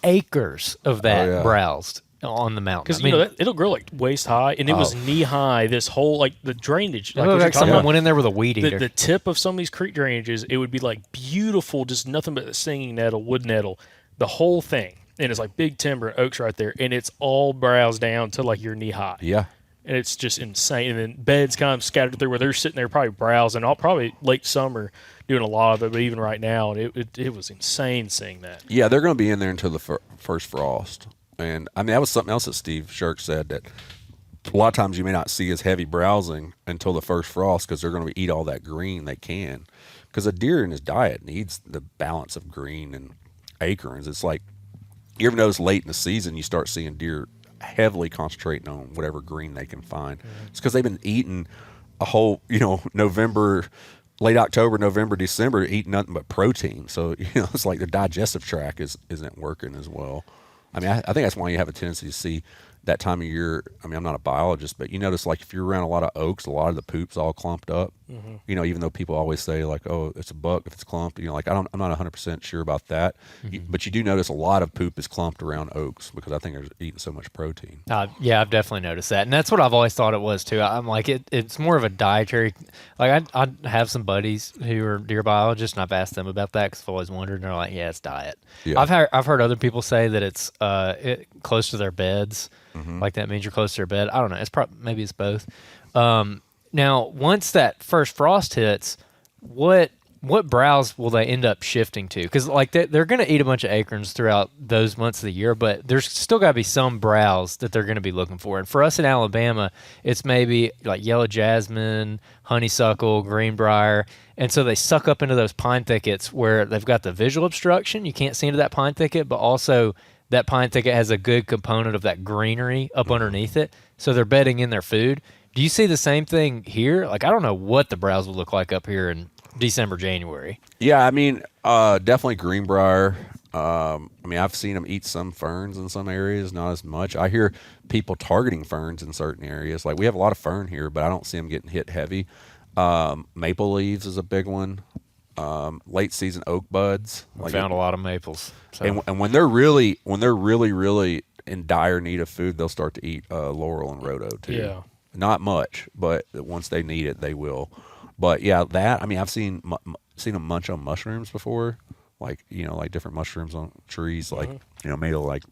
acres of that browsed on the mountain. Because it'll grow like waist high, and it was knee high. This whole like the drainage, like someone went in there with a weed eater. The tip of some of these creek drainages, it would be like beautiful, just nothing but the stinging nettle, wood nettle, the whole thing, and it's like big timber and oaks right there, and it's all browsed down to like your knee high. Yeah. And it's just insane. And then beds kind of scattered through where they're sitting there probably browsing, all probably late summer doing a lot of it, but even right now, it was insane seeing that. Yeah, they're going to be in there until the first frost. And I mean, that was something else that Steve Shirk said, that a lot of times you may not see as heavy browsing until the first frost because they're going to eat all that green they can. Because a deer in his diet needs the balance of green and acorns. It's like, you ever notice late in the season you start seeing deer heavily concentrating on whatever green they can find. Mm-hmm. It's because they've been eating a whole, November, late October, November, December, eating nothing but protein. So, it's like the digestive tract isn't working as well. I mean, I think that's why you have a tendency to see that time of year. I mean, I'm not a biologist, but you notice like if you're around a lot of oaks, a lot of the poop's all clumped up. Mm-hmm. Even though people always say like, oh, it's a buck if it's clumped. I'm not 100% sure about that. Mm-hmm. But you do notice a lot of poop is clumped around oaks because I think they're eating so much protein. Yeah, I've definitely noticed that, and that's what I've always thought it was too. I'm like, it's more of a dietary. Like I have some buddies who are deer biologists, and I've asked them about that because I've always wondered. And they're like, yeah, it's diet. Yeah. I've heard other people say that it's close to their beds. Mm-hmm. Like that means you're close to their bed. I don't know. Maybe it's both. Now, once that first frost hits, what what browse will they end up shifting to? Because like they're going to eat a bunch of acorns throughout those months of the year, but there's still got to be some browse that they're going to be looking for. And for us in Alabama, it's maybe like yellow jasmine, honeysuckle, greenbrier. And so they suck up into those pine thickets where they've got the visual obstruction. You can't see into that pine thicket, but also that pine thicket has a good component of that greenery up underneath it. So they're bedding in their food. Do you see the same thing here? Like, I don't know what the browse will look like up here in December, January. Yeah, I mean, definitely greenbrier. I mean, I've seen them eat some ferns in some areas, not as much. I hear people targeting ferns in certain areas. Like, we have a lot of fern here, but I don't see them getting hit heavy. Maple leaves is a big one. Late season oak buds. We found a lot of maples. So. And when they're really in dire need of food, they'll start to eat laurel and rhodo too. Yeah. Not much, but once they need it, they will. But yeah, that, I mean, I've seen them munch on mushrooms before, like, like different mushrooms on trees, like, made of like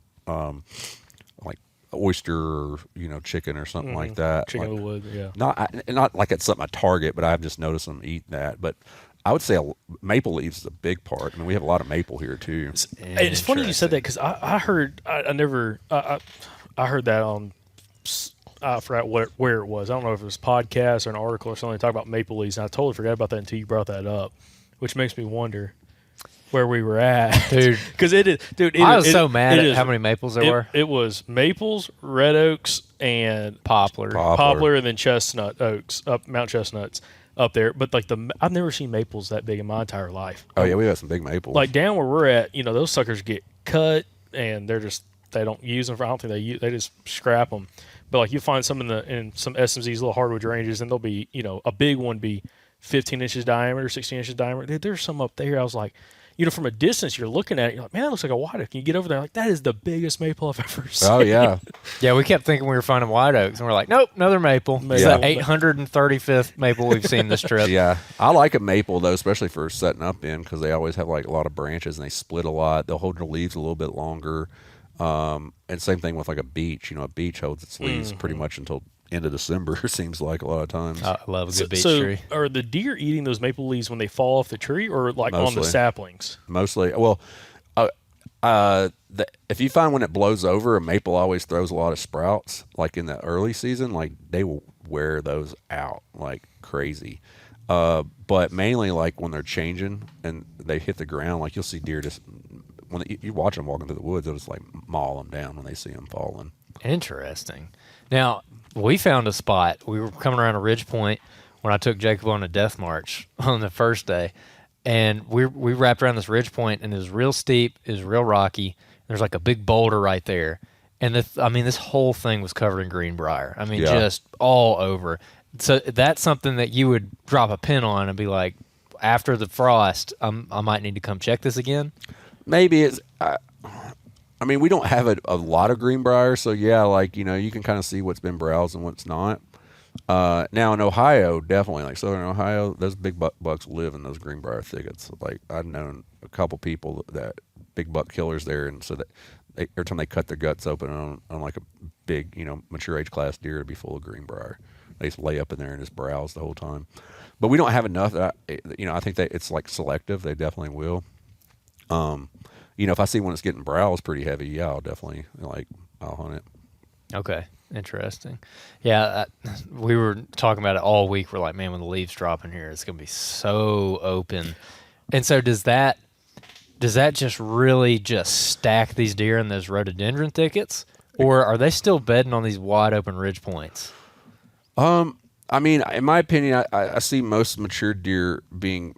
oyster or, chicken or something like that. Chicken like, of the wood, yeah. Not like it's something I target, but I've just noticed them eat that. But I would say maple leaves is a big part. I mean, we have a lot of maple here too. It's funny you said that because I heard I heard that on, I forgot where it was. I don't know if it was a podcast or an article or something talk about maple leaves, and I totally forgot about that until you brought that up, which makes me wonder where we were at, dude. Because I was so mad at how many maples there were. It was maples, red oaks, and poplar, and then chestnut oaks Mount Chestnuts up there. But like I've never seen maples that big in my entire life. Oh yeah, we got some big maples. Like down where we're at, those suckers get cut, and they don't use them. I don't think they just scrap them. But like you find some in some SMZ's little hardwood ranges, and they'll be a big one be 15 inches diameter, 16 inches diameter. Dude, there's some up there. I was like, from a distance you're looking at it, you're like, man, that looks like a white oak. And you get over there, like that is the biggest maple I've ever seen. Oh yeah, yeah. We kept thinking we were finding white oaks, and we're like, nope, another maple. It's the 835th maple we've seen this trip. Yeah, I like a maple though, especially for setting up in, because they always have like a lot of branches and they split a lot. They'll hold their leaves a little bit longer. And same thing with like a beech. A beech holds its leaves pretty much until end of December. Seems like a lot of times. I love a good beech So tree. are the deer eating those maple leaves when they fall off the tree, or like Mostly. on the saplings? Mostly. Well, if you find when it blows over, a maple always throws a lot of sprouts. Like in the early season, like they will wear those out like crazy. But mainly like when they're changing and they hit the ground, like you'll see deer just when you watch them walking through the woods, they'll just like maul them down when they see them falling. Interesting. Now, we found a spot. We were coming around a ridge point when I took Jacob on a death march on the first day. And we wrapped around this ridge point, and it was real steep. It was real rocky. There's like a big boulder right there. And this whole thing was covered in greenbrier. I mean, just all over. So that's something that you would drop a pin on and be like, after the frost, I might need to come check this again. Maybe it's. I mean, we don't have a lot of greenbrier, so yeah, like you can kind of see what's been browsed and what's not. Now in Ohio, definitely like Southern Ohio, those big bucks live in those greenbrier thickets. Like I've known a couple people that big buck killers there, and so that every time they cut their guts open on like a big mature age class deer, it'd be full of greenbrier. They just lay up in there and just browse the whole time. But we don't have enough. I think that it's like selective. They definitely will. If I see one that's getting browsed pretty heavy, yeah, I'll definitely I'll hunt it. Okay, interesting. Yeah, we were talking about it all week. We're like, man, when the leaves drop in here, it's gonna be so open. And so does that just really just stack these deer in those rhododendron thickets, or are they still bedding on these wide open ridge points? I mean, in my opinion, I see most mature deer being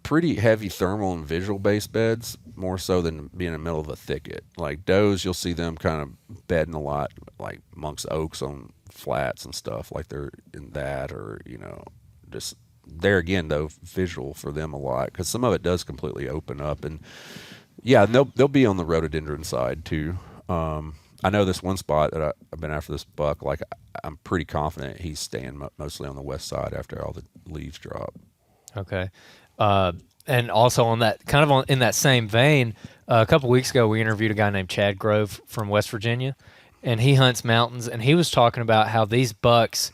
pretty heavy thermal and visual based beds, more so than being in the middle of a thicket. Like does, you'll see them kind of bedding a lot, like amongst oaks on flats and stuff, like they're in that, or just there again though, visual for them a lot, because some of it does completely open up, and yeah, they'll be on the rhododendron side too. I know this one spot that I've been after this buck, like I'm pretty confident he's staying mostly on the west side after all the leaves drop. Okay. And also on that in that same vein, a couple weeks ago we interviewed a guy named Chad Grove from West Virginia, and he hunts mountains, and he was talking about how these bucks,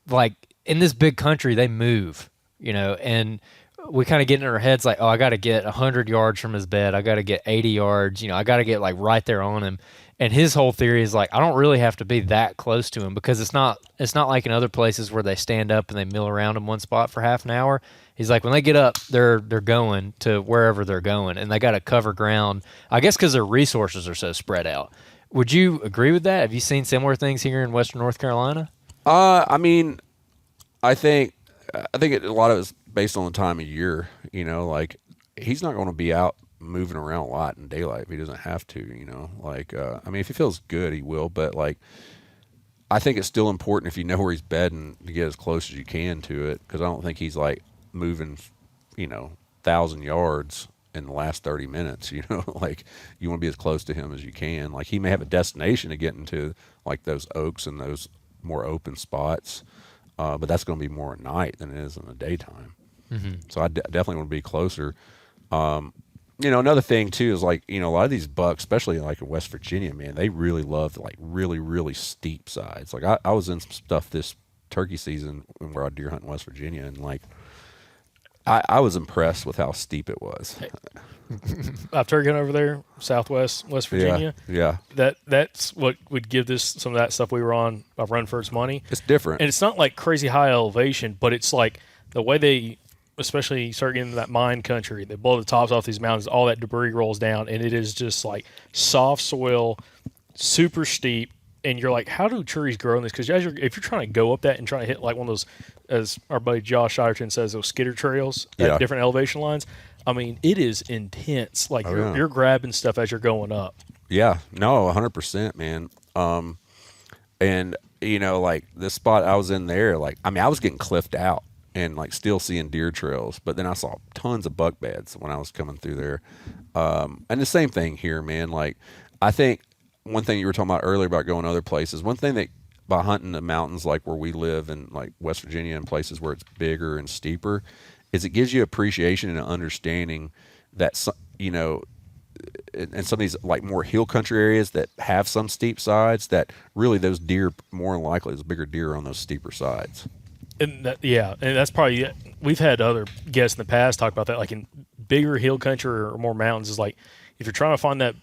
like in this big country, they move, and we kind of get in our heads like, oh, I got to get 100 yards from his bed. I got to get 80 yards. I got to get like right there on him. And his whole theory is like, I don't really have to be that close to him because it's not like in other places where they stand up and they mill around in one spot for half an hour. He's like, when they get up, they're going to wherever they're going, and they got to cover ground. I guess because their resources are so spread out. Would you agree with that? Have you seen similar things here in Western North Carolina? I mean, I think a lot of it's based on the time of year. Like he's not going to be out moving around a lot in daylight if he doesn't have to. Like I mean, if he feels good, he will. But like, I think it's still important if you know where he's bedding to get as close as you can to it, because I don't think he's like moving, 1,000 yards in the last 30 minutes. Like you want to be as close to him as you can. Like he may have a destination to get into, like those oaks and those more open spots. But that's going to be more at night than it is in the daytime. Mm-hmm. So I definitely want to be closer. Another thing too is like, a lot of these bucks, especially like in West Virginia, man, they really love like really, really steep sides. Like I was in some stuff this turkey season where I deer hunt in West Virginia, and like I was impressed with how steep it was. I've turkey hunted over there, Southwest West Virginia. Yeah. That's what would give this some of that stuff we were on a run for its money. It's different. And it's not like crazy high elevation, but it's like the way they, especially start getting into that mine country, they blow the tops off these mountains, all that debris rolls down, and it is just like soft soil, super steep. And you're like, how do trees grow in this? Because if you're trying to go up that and trying to hit like one of those, as our buddy Josh Shiderton says, those skidder trails at different elevation lines, I mean, it is intense. Like you're grabbing stuff as you're going up. Yeah, no, 100%, man. And like this spot I was in there, like, I mean, I was getting cliffed out and like still seeing deer trails, but then I saw tons of buck beds when I was coming through there. And the same thing here, man. Like, I think one thing you were talking about earlier about going other places, one thing that by hunting the mountains like where we live in like West Virginia and places where it's bigger and steeper, is it gives you appreciation and an understanding that, in some of these like more hill country areas that have some steep sides, that really those deer, more than likely, there's bigger deer on those steeper sides. And that's probably, we've had other guests in the past talk about that, like in bigger hill country or more mountains, is like, if you're trying to find the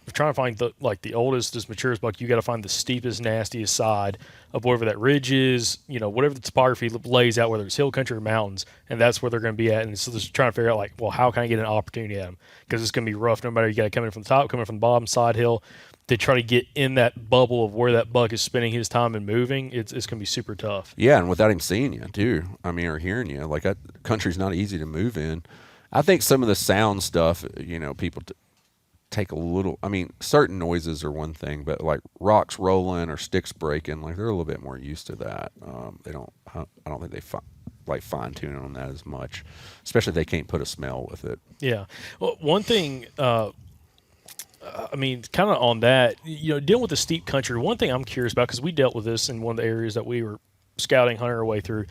oldest, maturest buck, you got to find the steepest, nastiest side of wherever that ridge is, whatever the topography lays out, whether it's hill country or mountains, and that's where they're going to be at. And so just trying to figure out, like, well, how can I get an opportunity at them? Because it's going to be rough no matter, you got to come in from the top, coming from the bottom, side hill, to try to get in that bubble of where that buck is spending his time and moving. It's going to be super tough. Yeah, and without him seeing you, too. I mean, or hearing you. Like, that country's not easy to move in. I think some of the sound stuff, people take a little, I mean, certain noises are one thing, but like rocks rolling or sticks breaking, like they're a little bit more used to that. I don't think they fine tuning on that as much, especially if they can't put a smell with it. Yeah. Well, one thing, I mean, kind of on that, dealing with the steep country, one thing I'm curious about, because we dealt with this in one of the areas that we were scouting, hunting our way through,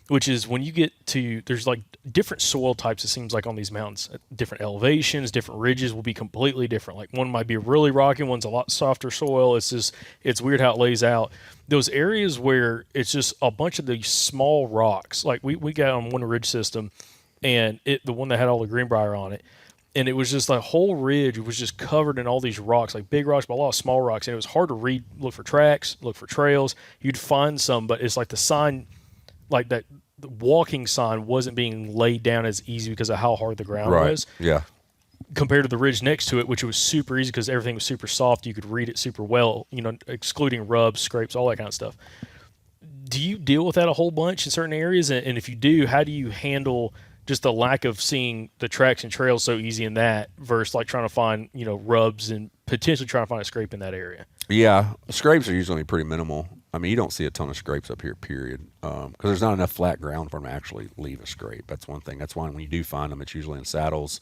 which is when you get to, there's like different soil types, it seems like on these mountains, different elevations, different ridges will be completely different. Like one might be really rocky, one's a lot softer soil. It's weird how it lays out. Those areas where it's just a bunch of these small rocks, like we got on one ridge system, and the one that had all the greenbrier on it, and it was just the whole ridge was just covered in all these rocks, like big rocks, but a lot of small rocks, and it was hard to read, look for tracks, look for trails. You'd find some, but it's like the sign, like that, the walking sign wasn't being laid down as easy because of how hard the ground was. Yeah. Compared to the ridge next to it, which was super easy because everything was super soft. You could read it super well, excluding rubs, scrapes, all that kind of stuff. Do you deal with that a whole bunch in certain areas? And if you do, how do you handle just the lack of seeing the tracks and trails so easy in that versus like trying to find, rubs and potentially trying to find a scrape in that area? Yeah. Scrapes are usually pretty minimal. I mean, you don't see a ton of scrapes up here, period, because there's not enough flat ground for them to actually leave a scrape. That's one thing. That's why when you do find them, it's usually in saddles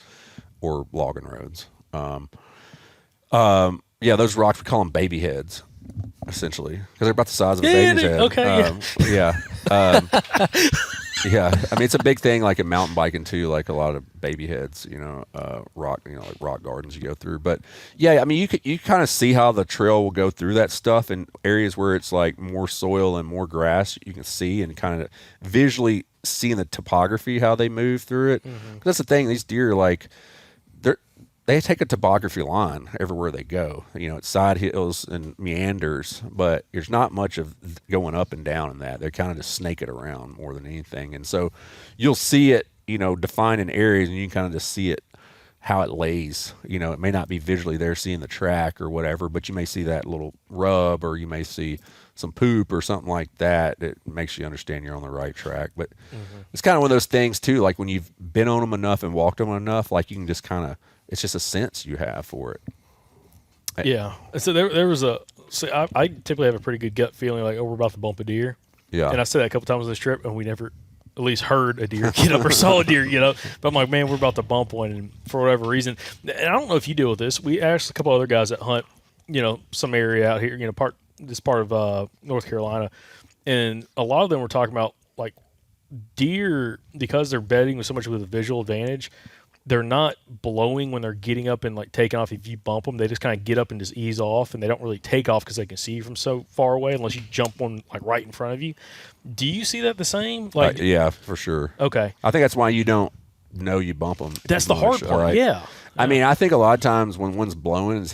or logging roads. Yeah, those rocks, we call them baby heads, essentially, because they're about the size of a baby's head. Okay, Yeah, I mean, it's a big thing, like in mountain biking too, like a lot of baby heads, rock, like rock gardens you go through. But yeah, I mean, you kind of see how the trail will go through that stuff in areas where it's like more soil and more grass. You can see and kind of visually seeing the topography, how they move through it. 'Cause that's the thing. These deer, like, they take a topography line everywhere they go. You know, it's side hills and meanders, but there's not much of going up and down in that. They kind of just snake it around more than anything. And so you'll see it, you know, defined in areas, and you can kind of just see it, how it lays. You know, it may not be visually there seeing the track or whatever, but you may see that little rub, or you may see some poop or something like that. It makes you understand you're on the right track. But it's kind of one of those things too, like when you've been on them enough and walked them enough, like you can just kind of, it's just a sense you have for it. Yeah. So there was I typically have a pretty good gut feeling like, oh, we're about to bump a deer. Yeah. And I said that a couple times on this trip, and we never at least heard a deer get up or saw a deer get up. But I'm like, man, we're about to bump one, and for whatever reason. And I don't know if you deal with this. We asked a couple other guys that hunt, you know, some area out here, you know, this part of North Carolina, and a lot of them were talking about like deer, because they're bedding with so much with a visual advantage. They're not blowing when they're getting up and like taking off. If you bump them, they just kind of get up and just ease off, and they don't really take off because they can see you from so far away unless you jump one like right in front of you. Do you see that the same? Like, yeah, for sure. Okay. I think that's why you don't know you bump them. That's the hard part. Right? Yeah. I mean, I think a lot of times when one's blowing,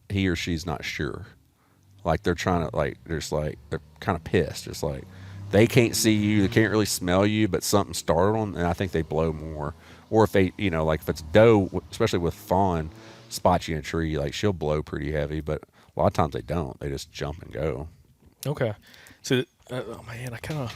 he or she's not sure. Like they're trying to, like, they're kind of pissed. It's like they can't see you, they can't really smell you, but something startled them, and I think they blow more. Or if they, you know, like if it's doe, especially with fawn, spots you in a tree, like she'll blow pretty heavy, but a lot of times they don't. They just jump and go. Okay. So, oh man, I kind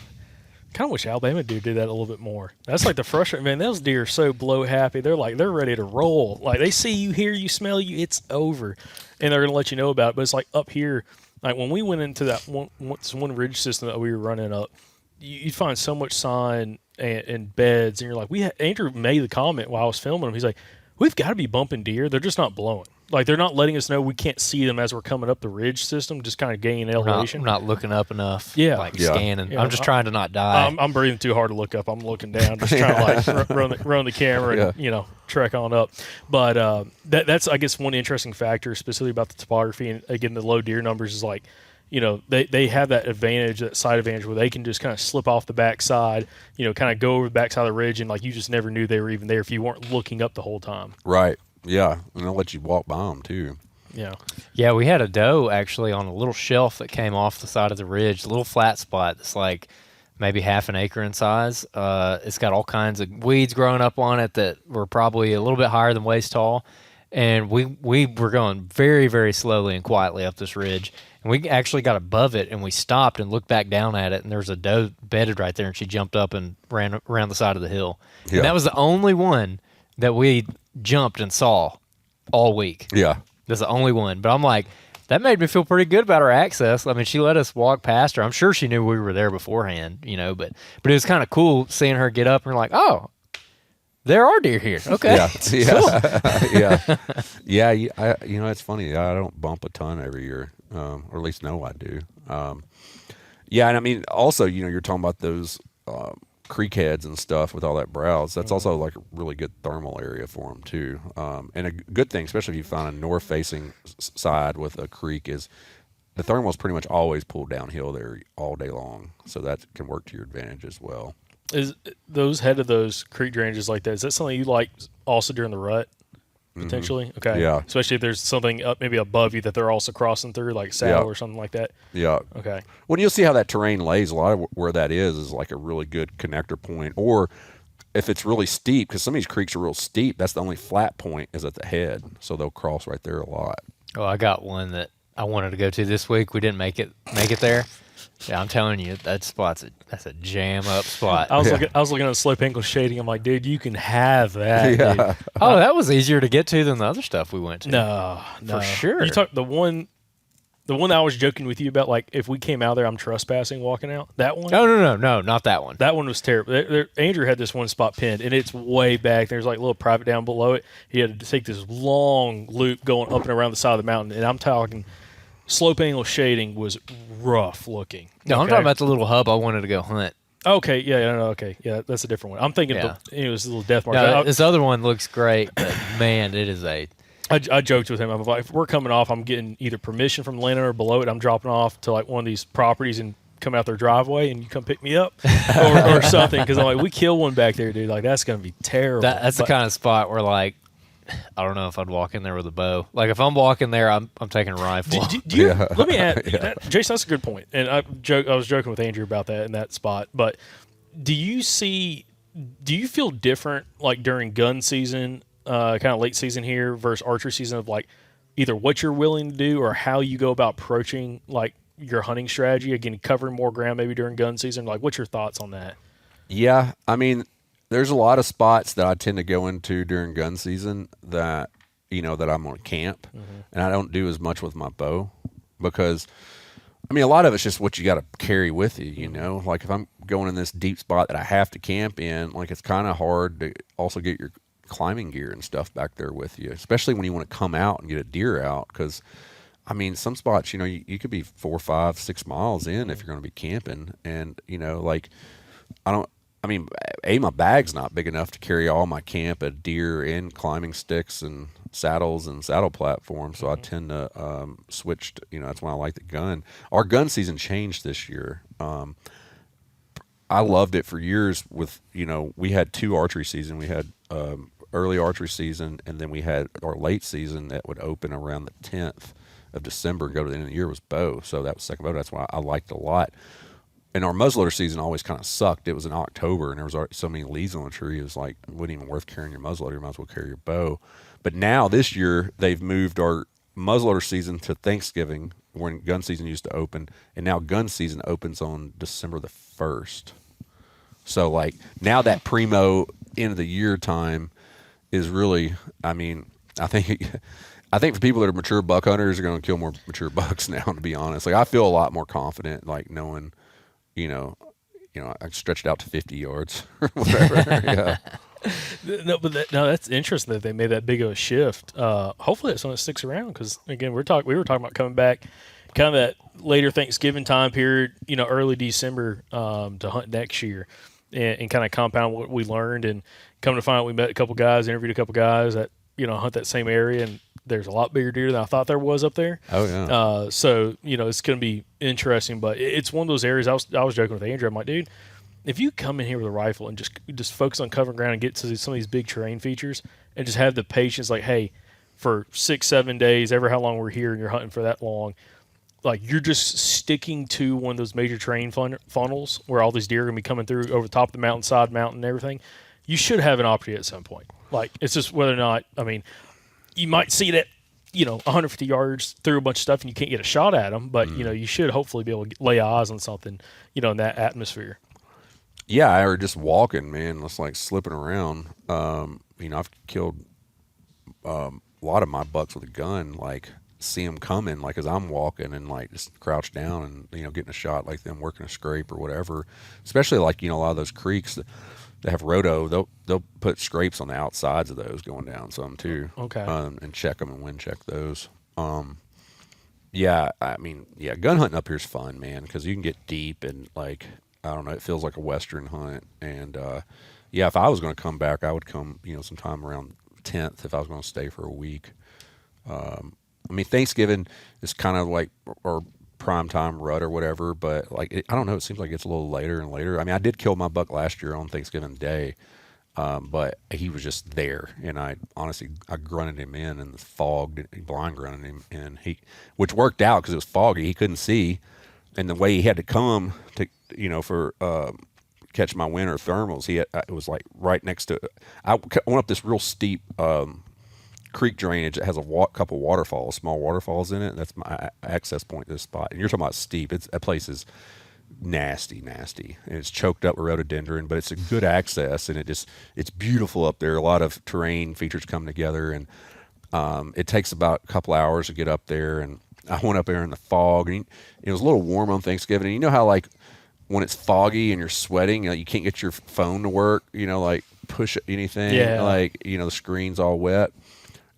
of wish Alabama deer did that a little bit more. That's like the frustrating, man. Those deer are so blow happy. They're ready to roll. Like they see you, hear you, smell you, it's over, and they're gonna let you know about it. But it's like up here, like when we went into that one ridge system that we were running up, you'd find so much sign and beds, and you're like, Andrew made the comment while I was filming him. He's like, we've got to be bumping deer. They're just not blowing. Like they're not letting us know we can't see them as we're coming up the ridge system, just kind of gaining elevation. I'm not looking up enough. Yeah. Scanning. Yeah, I'm just trying to not die. I'm breathing too hard to look up. I'm looking down, just trying to like run the camera and you know, trek on up. But that's I guess one interesting factor specifically about the topography, and again the low deer numbers is like, you know, they have that advantage, that side advantage where they can just kind of slip off the backside, you know, kind of go over the backside of the ridge, and like you just never knew they were even there if you weren't looking up the whole time. Right. Yeah. And they'll let you walk by them too. Yeah. Yeah, we had a doe actually on a little shelf that came off the side of the ridge, a little flat spot that's like maybe half an acre in size. It's got all kinds of weeds growing up on it that were probably a little bit higher than waist tall. And we were going very, very slowly and quietly up this ridge. And we actually got above it, and we stopped and looked back down at it, and there was a doe bedded right there, and she jumped up and ran around the side of the hill. Yeah. And that was the only one that we jumped and saw all week. Yeah. That's the only one. But I'm like, that made me feel pretty good about our access. I mean, she let us walk past her. I'm sure she knew we were there beforehand, you know, but it was kind of cool seeing her get up and we're like, oh, there are deer here. Okay. Yeah. Cool. Yeah. Yeah. You know, it's funny. I don't bump a ton every year, or at least know I do. Yeah. And I mean, also, you know, you're talking about those creek heads and stuff with all that browse. That's also like a really good thermal area for them too. And a good thing, especially if you find a north facing side with a creek, is the thermal is pretty much always pulled downhill there all day long. So that can work to your advantage as well. Is those head of those creek drainages like that, is that something you like also during the rut potentially? Mm-hmm. Okay. Yeah. Especially if there's something up maybe above you that they're also crossing through, like saddle or something like that. Yeah. Okay. Well, you'll see how that terrain lays. A lot of where that is like a really good connector point. Or if it's really steep, because some of these creeks are real steep, that's the only flat point is at the head. So they'll cross right there a lot. Oh, I got one that I wanted to go to this week. We didn't make it there. Yeah, I'm telling you, that's a jam up spot. I was looking at the slope angle shading. I'm like, dude, you can have that. Yeah. Dude. Oh, that was easier to get to than the other stuff we went to. No, for sure. You talk the one that I was joking with you about, like if we came out there, I'm trespassing walking out. That one? No, not that one. That one was terrible. Andrew had this one spot pinned, and it's way back. There's like a little private down below it. He had to take this long loop going up and around the side of the mountain, and I'm talking slope angle shading was rough looking. No, I'm talking about the little hub I wanted to go hunt. Okay, okay, that's a different one. I'm thinking it was a little death mark. No, this other one looks great, but man, it is a. I joked with him. I'm like, if we're coming off, I'm getting either permission from the landowner below it. I'm dropping off to like one of these properties and come out their driveway and you come pick me up or something. Because I'm like, we kill one back there, dude. Like, that's going to be terrible. That's the kind of spot where, like, I don't know if I'd walk in there with a bow. Like, if I'm walking there, I'm taking a rifle. Do you, let me add, Jason, that's a good point. And I was joking with Andrew about that in that spot. But do you feel different, like, during gun season, kind of late season here versus archery season, of, like, either what you're willing to do or how you go about approaching, like, your hunting strategy? Again, covering more ground maybe during gun season. Like, what's your thoughts on that? Yeah, I mean, there's a lot of spots that I tend to go into during gun season that, that I'm on camp, and I don't do as much with my bow because, I mean, a lot of it's just what you got to carry with you, Like, if I'm going in this deep spot that I have to camp in, like, it's kind of hard to also get your climbing gear and stuff back there with you, especially when you want to come out and get a deer out, because, I mean, some spots, you could be 4, 5, 6 miles in if you're going to be camping, and, like, my bag's not big enough to carry all my camp, a deer and climbing sticks and saddles and saddle platforms. So I tend to switch to, that's why I like the gun. Our gun season changed this year. I loved it for years with, we had 2 archery season. We had early archery season, and then we had our late season that would open around the 10th of December and go to the end of the year was bow. So that was second bow. That's why I liked it a lot. And our muzzleloader season always kind of sucked. It was in October, and there was so many leaves on the tree. It was like, it wasn't even worth carrying your muzzleloader. You might as well carry your bow. But now, this year, they've moved our muzzleloader season to Thanksgiving, when gun season used to open. And now gun season opens on December the 1st. So, like, now that primo end of the year time is really, I mean, I think for people that are mature buck hunters, are going to kill more mature bucks now, to be honest. Like, I feel a lot more confident, like, knowing, I stretched out to 50 yards or whatever. Yeah. No, but that's interesting that they made that big of a shift. Hopefully that's something that sticks around, because, again, we were talking about coming back kind of that later Thanksgiving time period, early December, to hunt next year, and kind of compound what we learned. And come to find out, we met a couple guys, interviewed a couple guys that, hunt that same area, and there's a lot bigger deer than I thought there was up there. Oh, yeah. So, it's going to be interesting, but it's one of those areas. I was joking with Andrew. I'm like, dude, if you come in here with a rifle and just focus on covering ground and get to some of these big terrain features, and just have the patience, like, hey, for 6-7 days, ever how long we're here, and you're hunting for that long, like, you're just sticking to one of those major terrain funnels where all these deer are going to be coming through over the top of the mountain and everything, you should have an opportunity at some point. Like, it's just whether or not, I mean, you might see that, 150 yards through a bunch of stuff and you can't get a shot at them, but, you should hopefully be able to lay eyes on something, in that atmosphere. Yeah, or just walking, man, just like slipping around. I've killed a lot of my bucks with a gun, like, see them coming, like, as I'm walking, and, like, just crouch down and, getting a shot, like them working a scrape or whatever. Especially, like, a lot of those creeks that have roto, they'll put scrapes on the outsides of those going down some too. Okay. And check them and wind check those. Yeah, I mean, yeah, gun hunting up here is fun, man, because you can get deep and, like, I don't know, it feels like a Western hunt. And, yeah, if I was going to come back, I would come, sometime around 10th if I was going to stay for a week. I mean, Thanksgiving is kind of like our prime time rut or whatever, but, like, I don't know, it seems like it's a little later and later. I mean, I did kill my buck last year on Thanksgiving Day, but he was just there, and I grunted him in the fog, blind grunted him in, which worked out because it was foggy, he couldn't see, and the way he had to come to, for catch my winter thermals, it was like right next to, I went up this real steep creek drainage that has a couple waterfalls, small waterfalls in it. That's my access point to this spot. And you're talking about steep. That place is nasty, and it's choked up with rhododendron, but it's a good access, and it's beautiful up there. A lot of terrain features come together, and it takes about a couple hours to get up there. And I went up there in the fog, and it was a little warm on Thanksgiving. And you know how, like, when it's foggy and you're sweating, you can't get your phone to work, like push anything, like, the screen's all wet.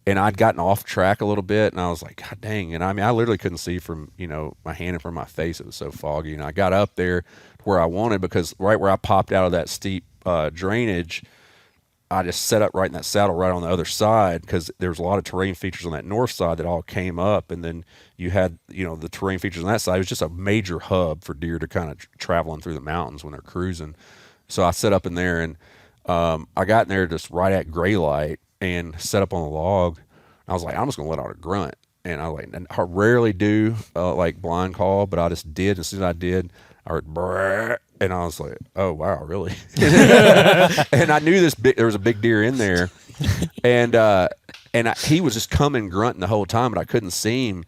And I'd gotten off track a little bit, and I was like, God dang. And I mean, I literally couldn't see from, my hand in front of my face. It was so foggy. And I got up there to where I wanted, because right where I popped out of that steep drainage, I just set up right in that saddle right on the other side because there was a lot of terrain features on that north side that all came up, and then you had the terrain features on that side. It was just a major hub for deer to kind of traveling through the mountains when they're cruising. So I set up in there, and I got in there just right at gray light and set up on the log. I was like, I'm just gonna let out a grunt, and I rarely do like blind call, but I just did. As soon as I did, I heard brrr, and I was like, oh wow, really? And I knew there was a big deer in there, and he was just coming grunting the whole time, but I couldn't see him,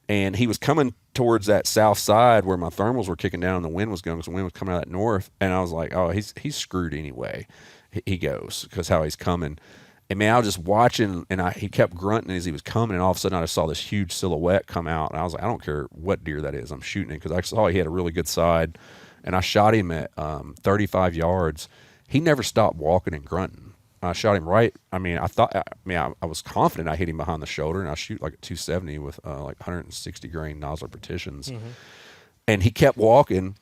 and he was coming towards that south side where my thermals were kicking down and the wind was going, because the wind was coming out of that north, and I was like, oh, he's screwed anyway. He goes because how he's coming. And man, I was just watching, and he kept grunting as he was coming, and all of a sudden I just saw this huge silhouette come out, and I was like, I don't care what deer that is, I'm shooting it, because I saw he had a really good side, and I shot him at 35 yards. He never stopped walking and grunting. I shot him right. I was confident I hit him behind the shoulder, and I shoot like a 270 with like 160 grain nozzler partitions, and he kept walking,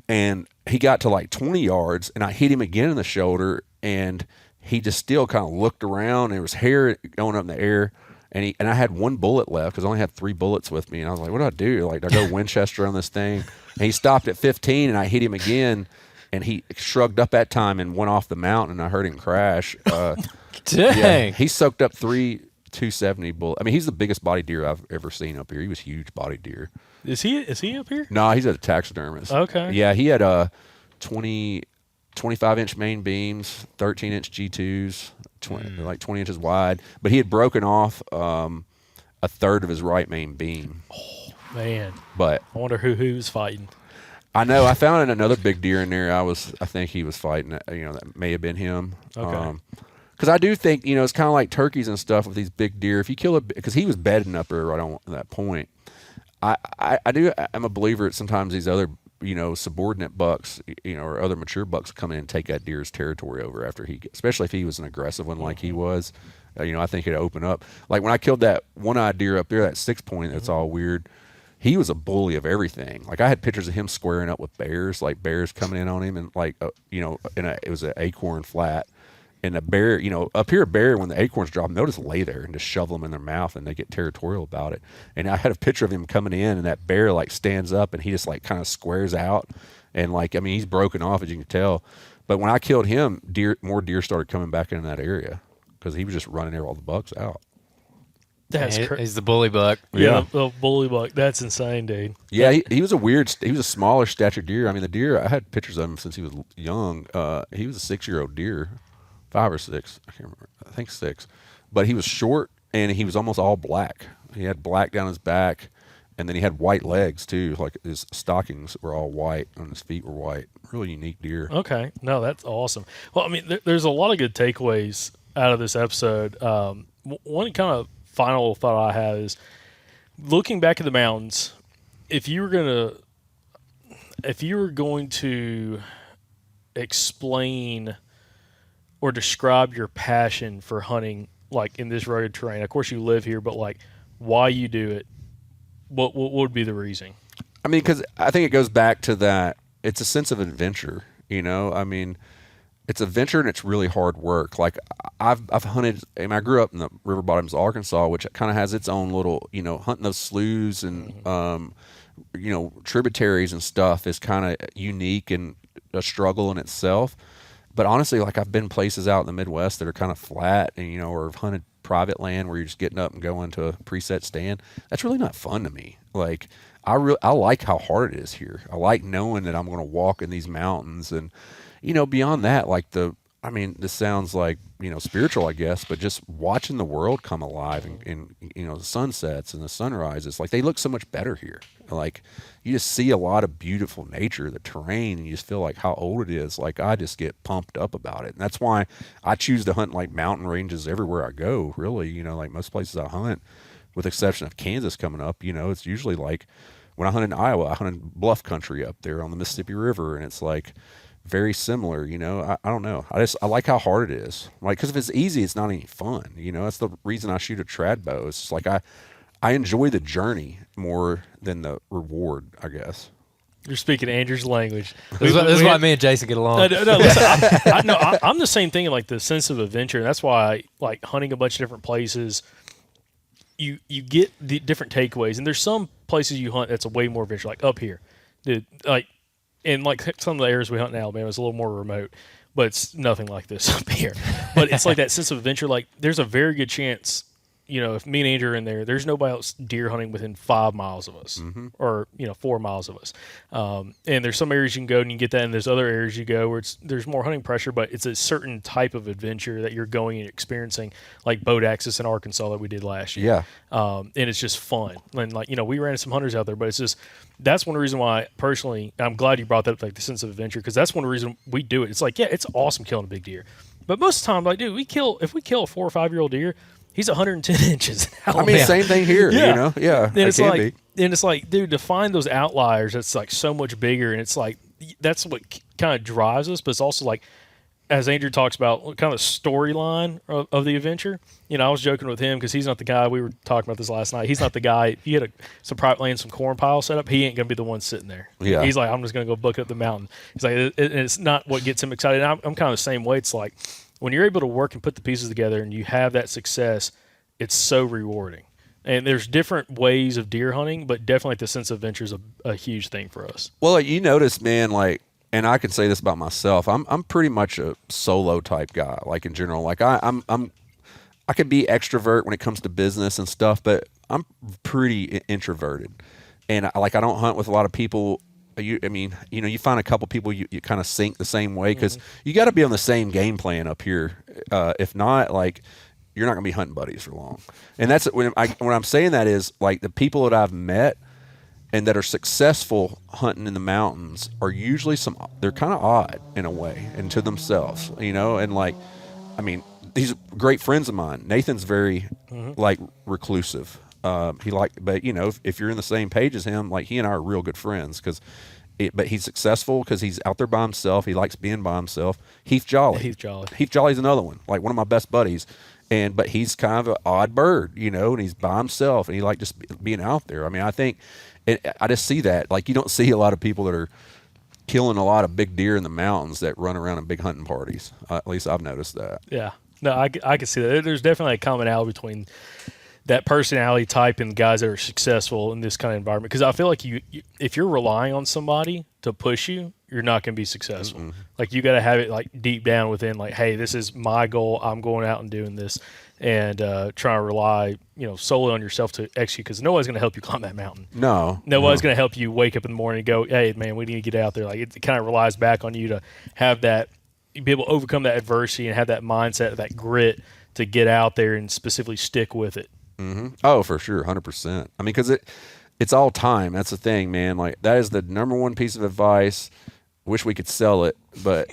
and he got to like 20 yards, and I hit him again in the shoulder, and he just still kind of looked around, and there was hair going up in the air, and I had one bullet left because I only had 3 bullets with me, and I was like, what do I do? Like, do I go Winchester on this thing? And he stopped at 15, and I hit him again, and he shrugged up that time and went off the mountain, and I heard him crash. Dang. Yeah, he soaked up 3 270 bullets. I mean, he's the biggest body deer I've ever seen up here. He was huge body deer. Is he up here? No, he's a taxidermist. Okay. Yeah, he had 25-inch main beams, 13-inch G2s, like 20 inches wide. But he had broken off a third of his right main beam. Oh, man. But I wonder who was fighting. I know. I found another big deer in there. I think he was fighting. That may have been him. Okay. Because I do think, it's kind of like turkeys and stuff with these big deer. If you kill because he was bedding up there right on that point. I'm a believer that sometimes these other subordinate bucks, or other mature bucks come in and take that deer's territory over after especially if he was an aggressive one like he was. I think it'd open up. Like when I killed that one-eyed deer up there, that 6-point that's all weird, he was a bully of everything. Like I had pictures of him squaring up with bears, like bears coming in on him, and like it was an acorn flat. And a bear, up here, a bear, when the acorns drop them, they'll just lay there and just shovel them in their mouth, and they get territorial about it. And I had a picture of him coming in, and that bear like stands up, and he just like kind of squares out, and he's broken off, as you can tell. But when I killed him, more deer started coming back into that area because he was just running all the bucks out. That's crazy. He's the bully buck. Yeah, the bully buck. That's insane, dude. Yeah, he was he was a smaller stature deer. I mean, the deer, I had pictures of him since he was young. He was a 6-year-old deer. 5 or 6, I can't remember. I think 6, but he was short and he was almost all black. He had black down his back, and then he had white legs too. Like his stockings were all white and his feet were white. Really unique deer. Okay, no, that's awesome. Well, I mean, there's a lot of good takeaways out of this episode. One kind of final thought I have is looking back at the mountains. If you were going to explain or describe your passion for hunting, like in this rugged terrain. Of course, you live here, but like why you do it. What would be the reason? I mean, because I think it goes back to that. It's a sense of adventure. I mean, it's adventure and it's really hard work. Like I've hunted. I mean, I grew up in the river bottoms of Arkansas, which kind of has its own little, hunting those sloughs and tributaries and stuff is kind of unique and a struggle in itself. But honestly, like I've been places out in the Midwest that are kind of flat and, or have hunted private land where you're just getting up and going to a preset stand. That's really not fun to me. Like I like how hard it is here. I like knowing that I'm going to walk in these mountains and, beyond that, like this sounds like, spiritual, I guess, but just watching the world come alive and the sunsets and the sunrises, like they look so much better here. Like you just see a lot of beautiful nature, the terrain, and you just feel like how old it is. Like I just get pumped up about it. And that's why I choose to hunt like mountain ranges everywhere I go, really, like most places I hunt, with the exception of Kansas coming up, it's usually like when I hunted in Iowa, I hunted bluff country up there on the Mississippi River, and it's like very similar, I don't know. I like how hard it is. Like, because if it's easy, it's not any fun. That's the reason I shoot a trad bow. It's just like I enjoy the journey more than the reward, I guess. You're speaking Andrew's language. This is why me and Jason get along. No, listen, I'm the same thing in like the sense of adventure. And that's why I like hunting a bunch of different places. You get the different takeaways, and there's some places you hunt that's a way more adventure. Like up here, dude. Like, and like some of the areas we hunt in Alabama is a little more remote, but it's nothing like this up here. But it's like that sense of adventure. Like, there's a very good chance, if me and Andrew are in there, there's nobody else deer hunting within 5 miles of us, or 4 miles of us. And there's some areas you can go and you get that, and there's other areas you go where there's more hunting pressure, but it's a certain type of adventure that you're going and experiencing, like boat access in Arkansas that we did last year. Yeah. And it's just fun. And like, we ran into some hunters out there, but it's just, that's one reason why personally, I'm glad you brought that up, like the sense of adventure, because that's one reason we do it. It's like, yeah, it's awesome killing a big deer. But most of the time, like, dude, if we kill a 4 or 5-year-old deer, he's 110 inches. I mean, same thing here, Yeah. And it's like, dude, to find those outliers, that's like so much bigger. And it's like, that's what kind of drives us. But it's also like, as Andrew talks about, kind of the storyline of the adventure. I was joking with him because he's not the guy. We were talking about this last night. He's not the guy. If you had some private land, some corn pile set up, he ain't going to be the one sitting there. Yeah. He's like, I'm just going to go book up the mountain. He's like, it's not what gets him excited. And I'm kind of the same way. It's like, when you're able to work and put the pieces together and you have that success, it's so rewarding. And there's different ways of deer hunting, but definitely the sense of adventure is a huge thing for us. Well, you notice, man, like, and I can say this about myself, I'm pretty much a solo type guy, like in general. Like I could be extrovert when it comes to business and stuff, but I'm pretty introverted. And I don't hunt with a lot of people. You find a couple people you kind of sync the same way, because you got to be on the same game plan up here. If not, like, you're not going to be hunting buddies for long. And that's when I'm saying that is, like, the people that I've met and that are successful hunting in the mountains are usually they're kind of odd in a way and to themselves, and like, I mean, these are great friends of mine. Nathan's very like reclusive. But if you're in the same page as him, like, he and I are real good friends but he's successful because he's out there by himself. He likes being by himself. Heath Jolly's another one, like one of my best buddies. But he's kind of an odd bird, and he's by himself, and he like just being out there. I mean, I think, I just see that, like, you don't see a lot of people that are killing a lot of big deer in the mountains that run around in big hunting parties. At least I've noticed that. Yeah. No, I can see that. There's definitely a commonality between that personality type and guys that are successful in this kind of environment. Because I feel like if you're relying on somebody to push you, you're not going to be successful. Mm-hmm. Like, you got to have it like deep down within, like, hey, this is my goal. I'm going out and doing this, and trying to rely, solely on yourself to execute. Because nobody's going to help you climb that mountain. Nobody's going to help you wake up in the morning and go, hey, man, we need to get out there. Like, it kind of relies back on you to have that, be able to overcome that adversity and have that mindset, that grit to get out there and specifically stick with it. Mm-hmm. Oh, for sure, 100%. I mean, because it's all time. That's the thing, man. Like, that is the number one piece of advice. Wish we could sell it, but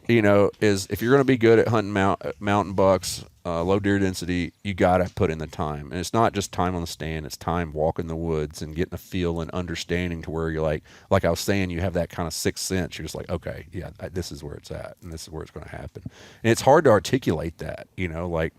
is if you're going to be good at hunting mountain bucks, low deer density, you got to put in the time. And it's not just time on the stand; it's time walking the woods and getting a feel and understanding to where you're like I was saying, you have that kind of sixth sense. You're just like, okay, yeah, this is where it's at, and this is where it's going to happen. And it's hard to articulate that, like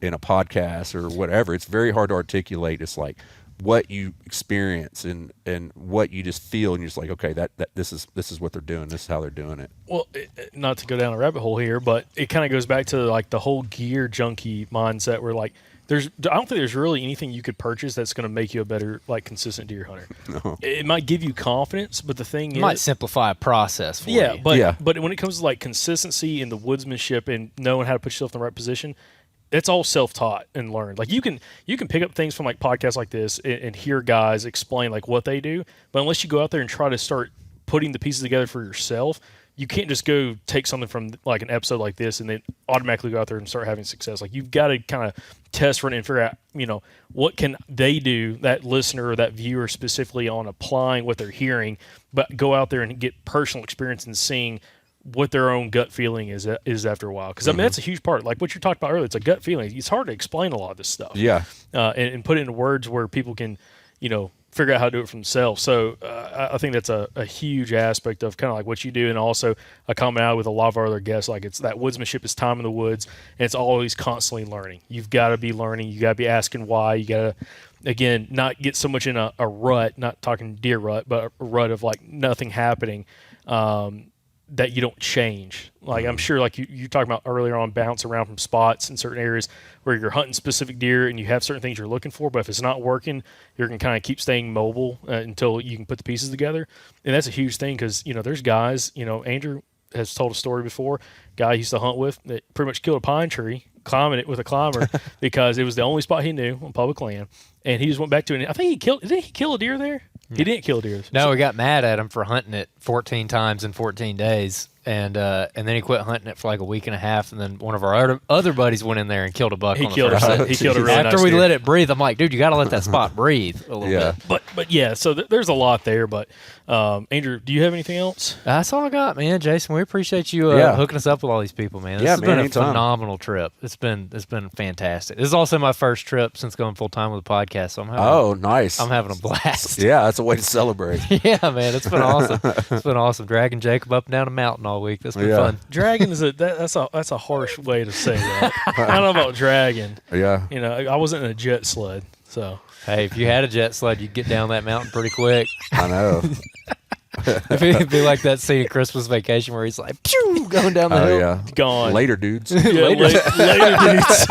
in a podcast or whatever. It's very hard to articulate. It's like what you experience and what you just feel, and you're just like, okay, that this is what they're doing. This is how they're doing it. Well, not to go down a rabbit hole here, but it kind of goes back to like the whole gear junkie mindset, where like I don't think there's really anything you could purchase that's going to make you a better, like, consistent deer hunter. No. It might give you confidence, but the thing might simplify a process for you. But when it comes to like consistency and the woodsmanship and knowing how to put yourself in the right position, it's all self-taught and learned. Like, you can pick up things from like podcasts like this and hear guys explain like what they do, but unless you go out there and try to start putting the pieces together for yourself, you can't just go take something from like an episode like this and then automatically go out there and start having success. Like, you've got to kind of test, run, and figure out, what can they do, that listener or that viewer specifically, on applying what they're hearing, but go out there and get personal experience and seeing what their own gut feeling is after a while. Because, I mean, that's a huge part. Like what you talked about earlier, it's a gut feeling. It's hard to explain a lot of this stuff. Yeah. And put it into words where people can, figure out how to do it for themselves. So I think that's a huge aspect of kind of like what you do, and also a commonality with a lot of our other guests. Like, it's that woodsmanship is time in the woods, and it's always constantly learning. You've got to be learning. You got to be asking why. You got to again, not get so much in a rut, not talking deer rut, but a rut of like nothing happening, that you don't change. Like I'm sure like you talking about earlier on, bounce around from spots in certain areas where you're hunting specific deer and you have certain things you're looking for, but if it's not working, you're going to kind of keep staying mobile until you can put the pieces together. And that's a huge thing because, there's guys, Andrew has told a story before, guy he used to hunt with that pretty much killed a pine tree, climbing it with a climber because it was the only spot he knew on public land. And he just went back to it. And I think didn't he kill a deer there? Yeah. He didn't kill a deer. No, we got mad at him for hunting it 14 times in 14 days. And then he quit hunting it for like a week and a half. And then one of our other buddies went in there and killed a buck. He killed a really After nice we deer. let it breathe, I'm like, dude, you got to let that spot breathe a little bit. But yeah, so there's a lot there. But Andrew, do you have anything else? That's all I got, man. Jason, we appreciate you hooking us up with all these people, man. This has been a phenomenal trip. It's been fantastic. This is also my first trip since going full time with the podcast. So nice. I'm having a blast. Yeah, that's a way to celebrate. Yeah, man, it's been awesome. It's been awesome dragging Jacob up and down a mountain all week. That's been fun. Dragging is that's a harsh way to say that. I don't know about dragging. Yeah. I wasn't in a jet sled, so. Hey, if you had a jet sled, you'd get down that mountain pretty quick. I know. It'd be like that scene in Christmas Vacation where he's like, pew, going down the hill. Yeah. Gone. Later, dudes. Yeah, later dudes.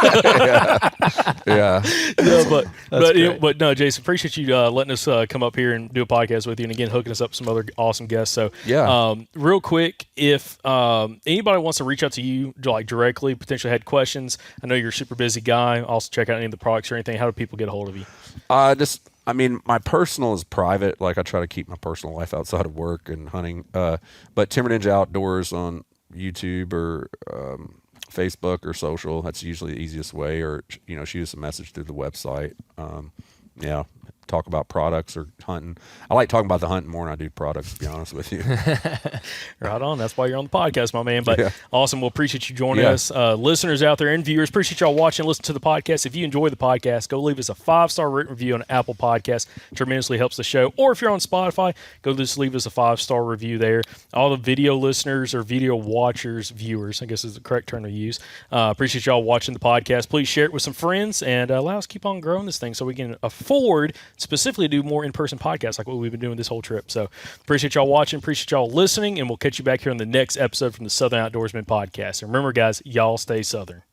Yeah. No, but no, Jason, appreciate you letting us come up here and do a podcast with you, and again hooking us up with some other awesome guests. So real quick, if anybody wants to reach out to you like directly, potentially had questions, I know you're a super busy guy. Also check out any of the products or anything. How do people get a hold of you? My personal is private. Like I try to keep my personal life outside of work and hunting. But Timber Ninja Outdoors on YouTube or Facebook or social, that's usually the easiest way. Or shoot us a message through the website. Talk about products or hunting. I like talking about the hunting more than I do products, to be honest with you. Right on. That's why you're on the podcast, my man. But awesome. We'll appreciate you joining us. Listeners out there and viewers, appreciate y'all watching and listening to the podcast. If you enjoy the podcast, go leave us a 5-star written review on Apple Podcasts. Tremendously helps the show. Or if you're on Spotify, go just leave us a 5-star review there. All the video listeners or video watchers, viewers, I guess is the correct term to use. Appreciate y'all watching the podcast. Please share it with some friends and allow us to keep on growing this thing so we can afford specifically do more in-person podcasts like what we've been doing this whole trip. So appreciate y'all watching, appreciate y'all listening, and we'll catch you back here on the next episode from the Southern Outdoorsman Podcast. And remember, guys, y'all stay Southern.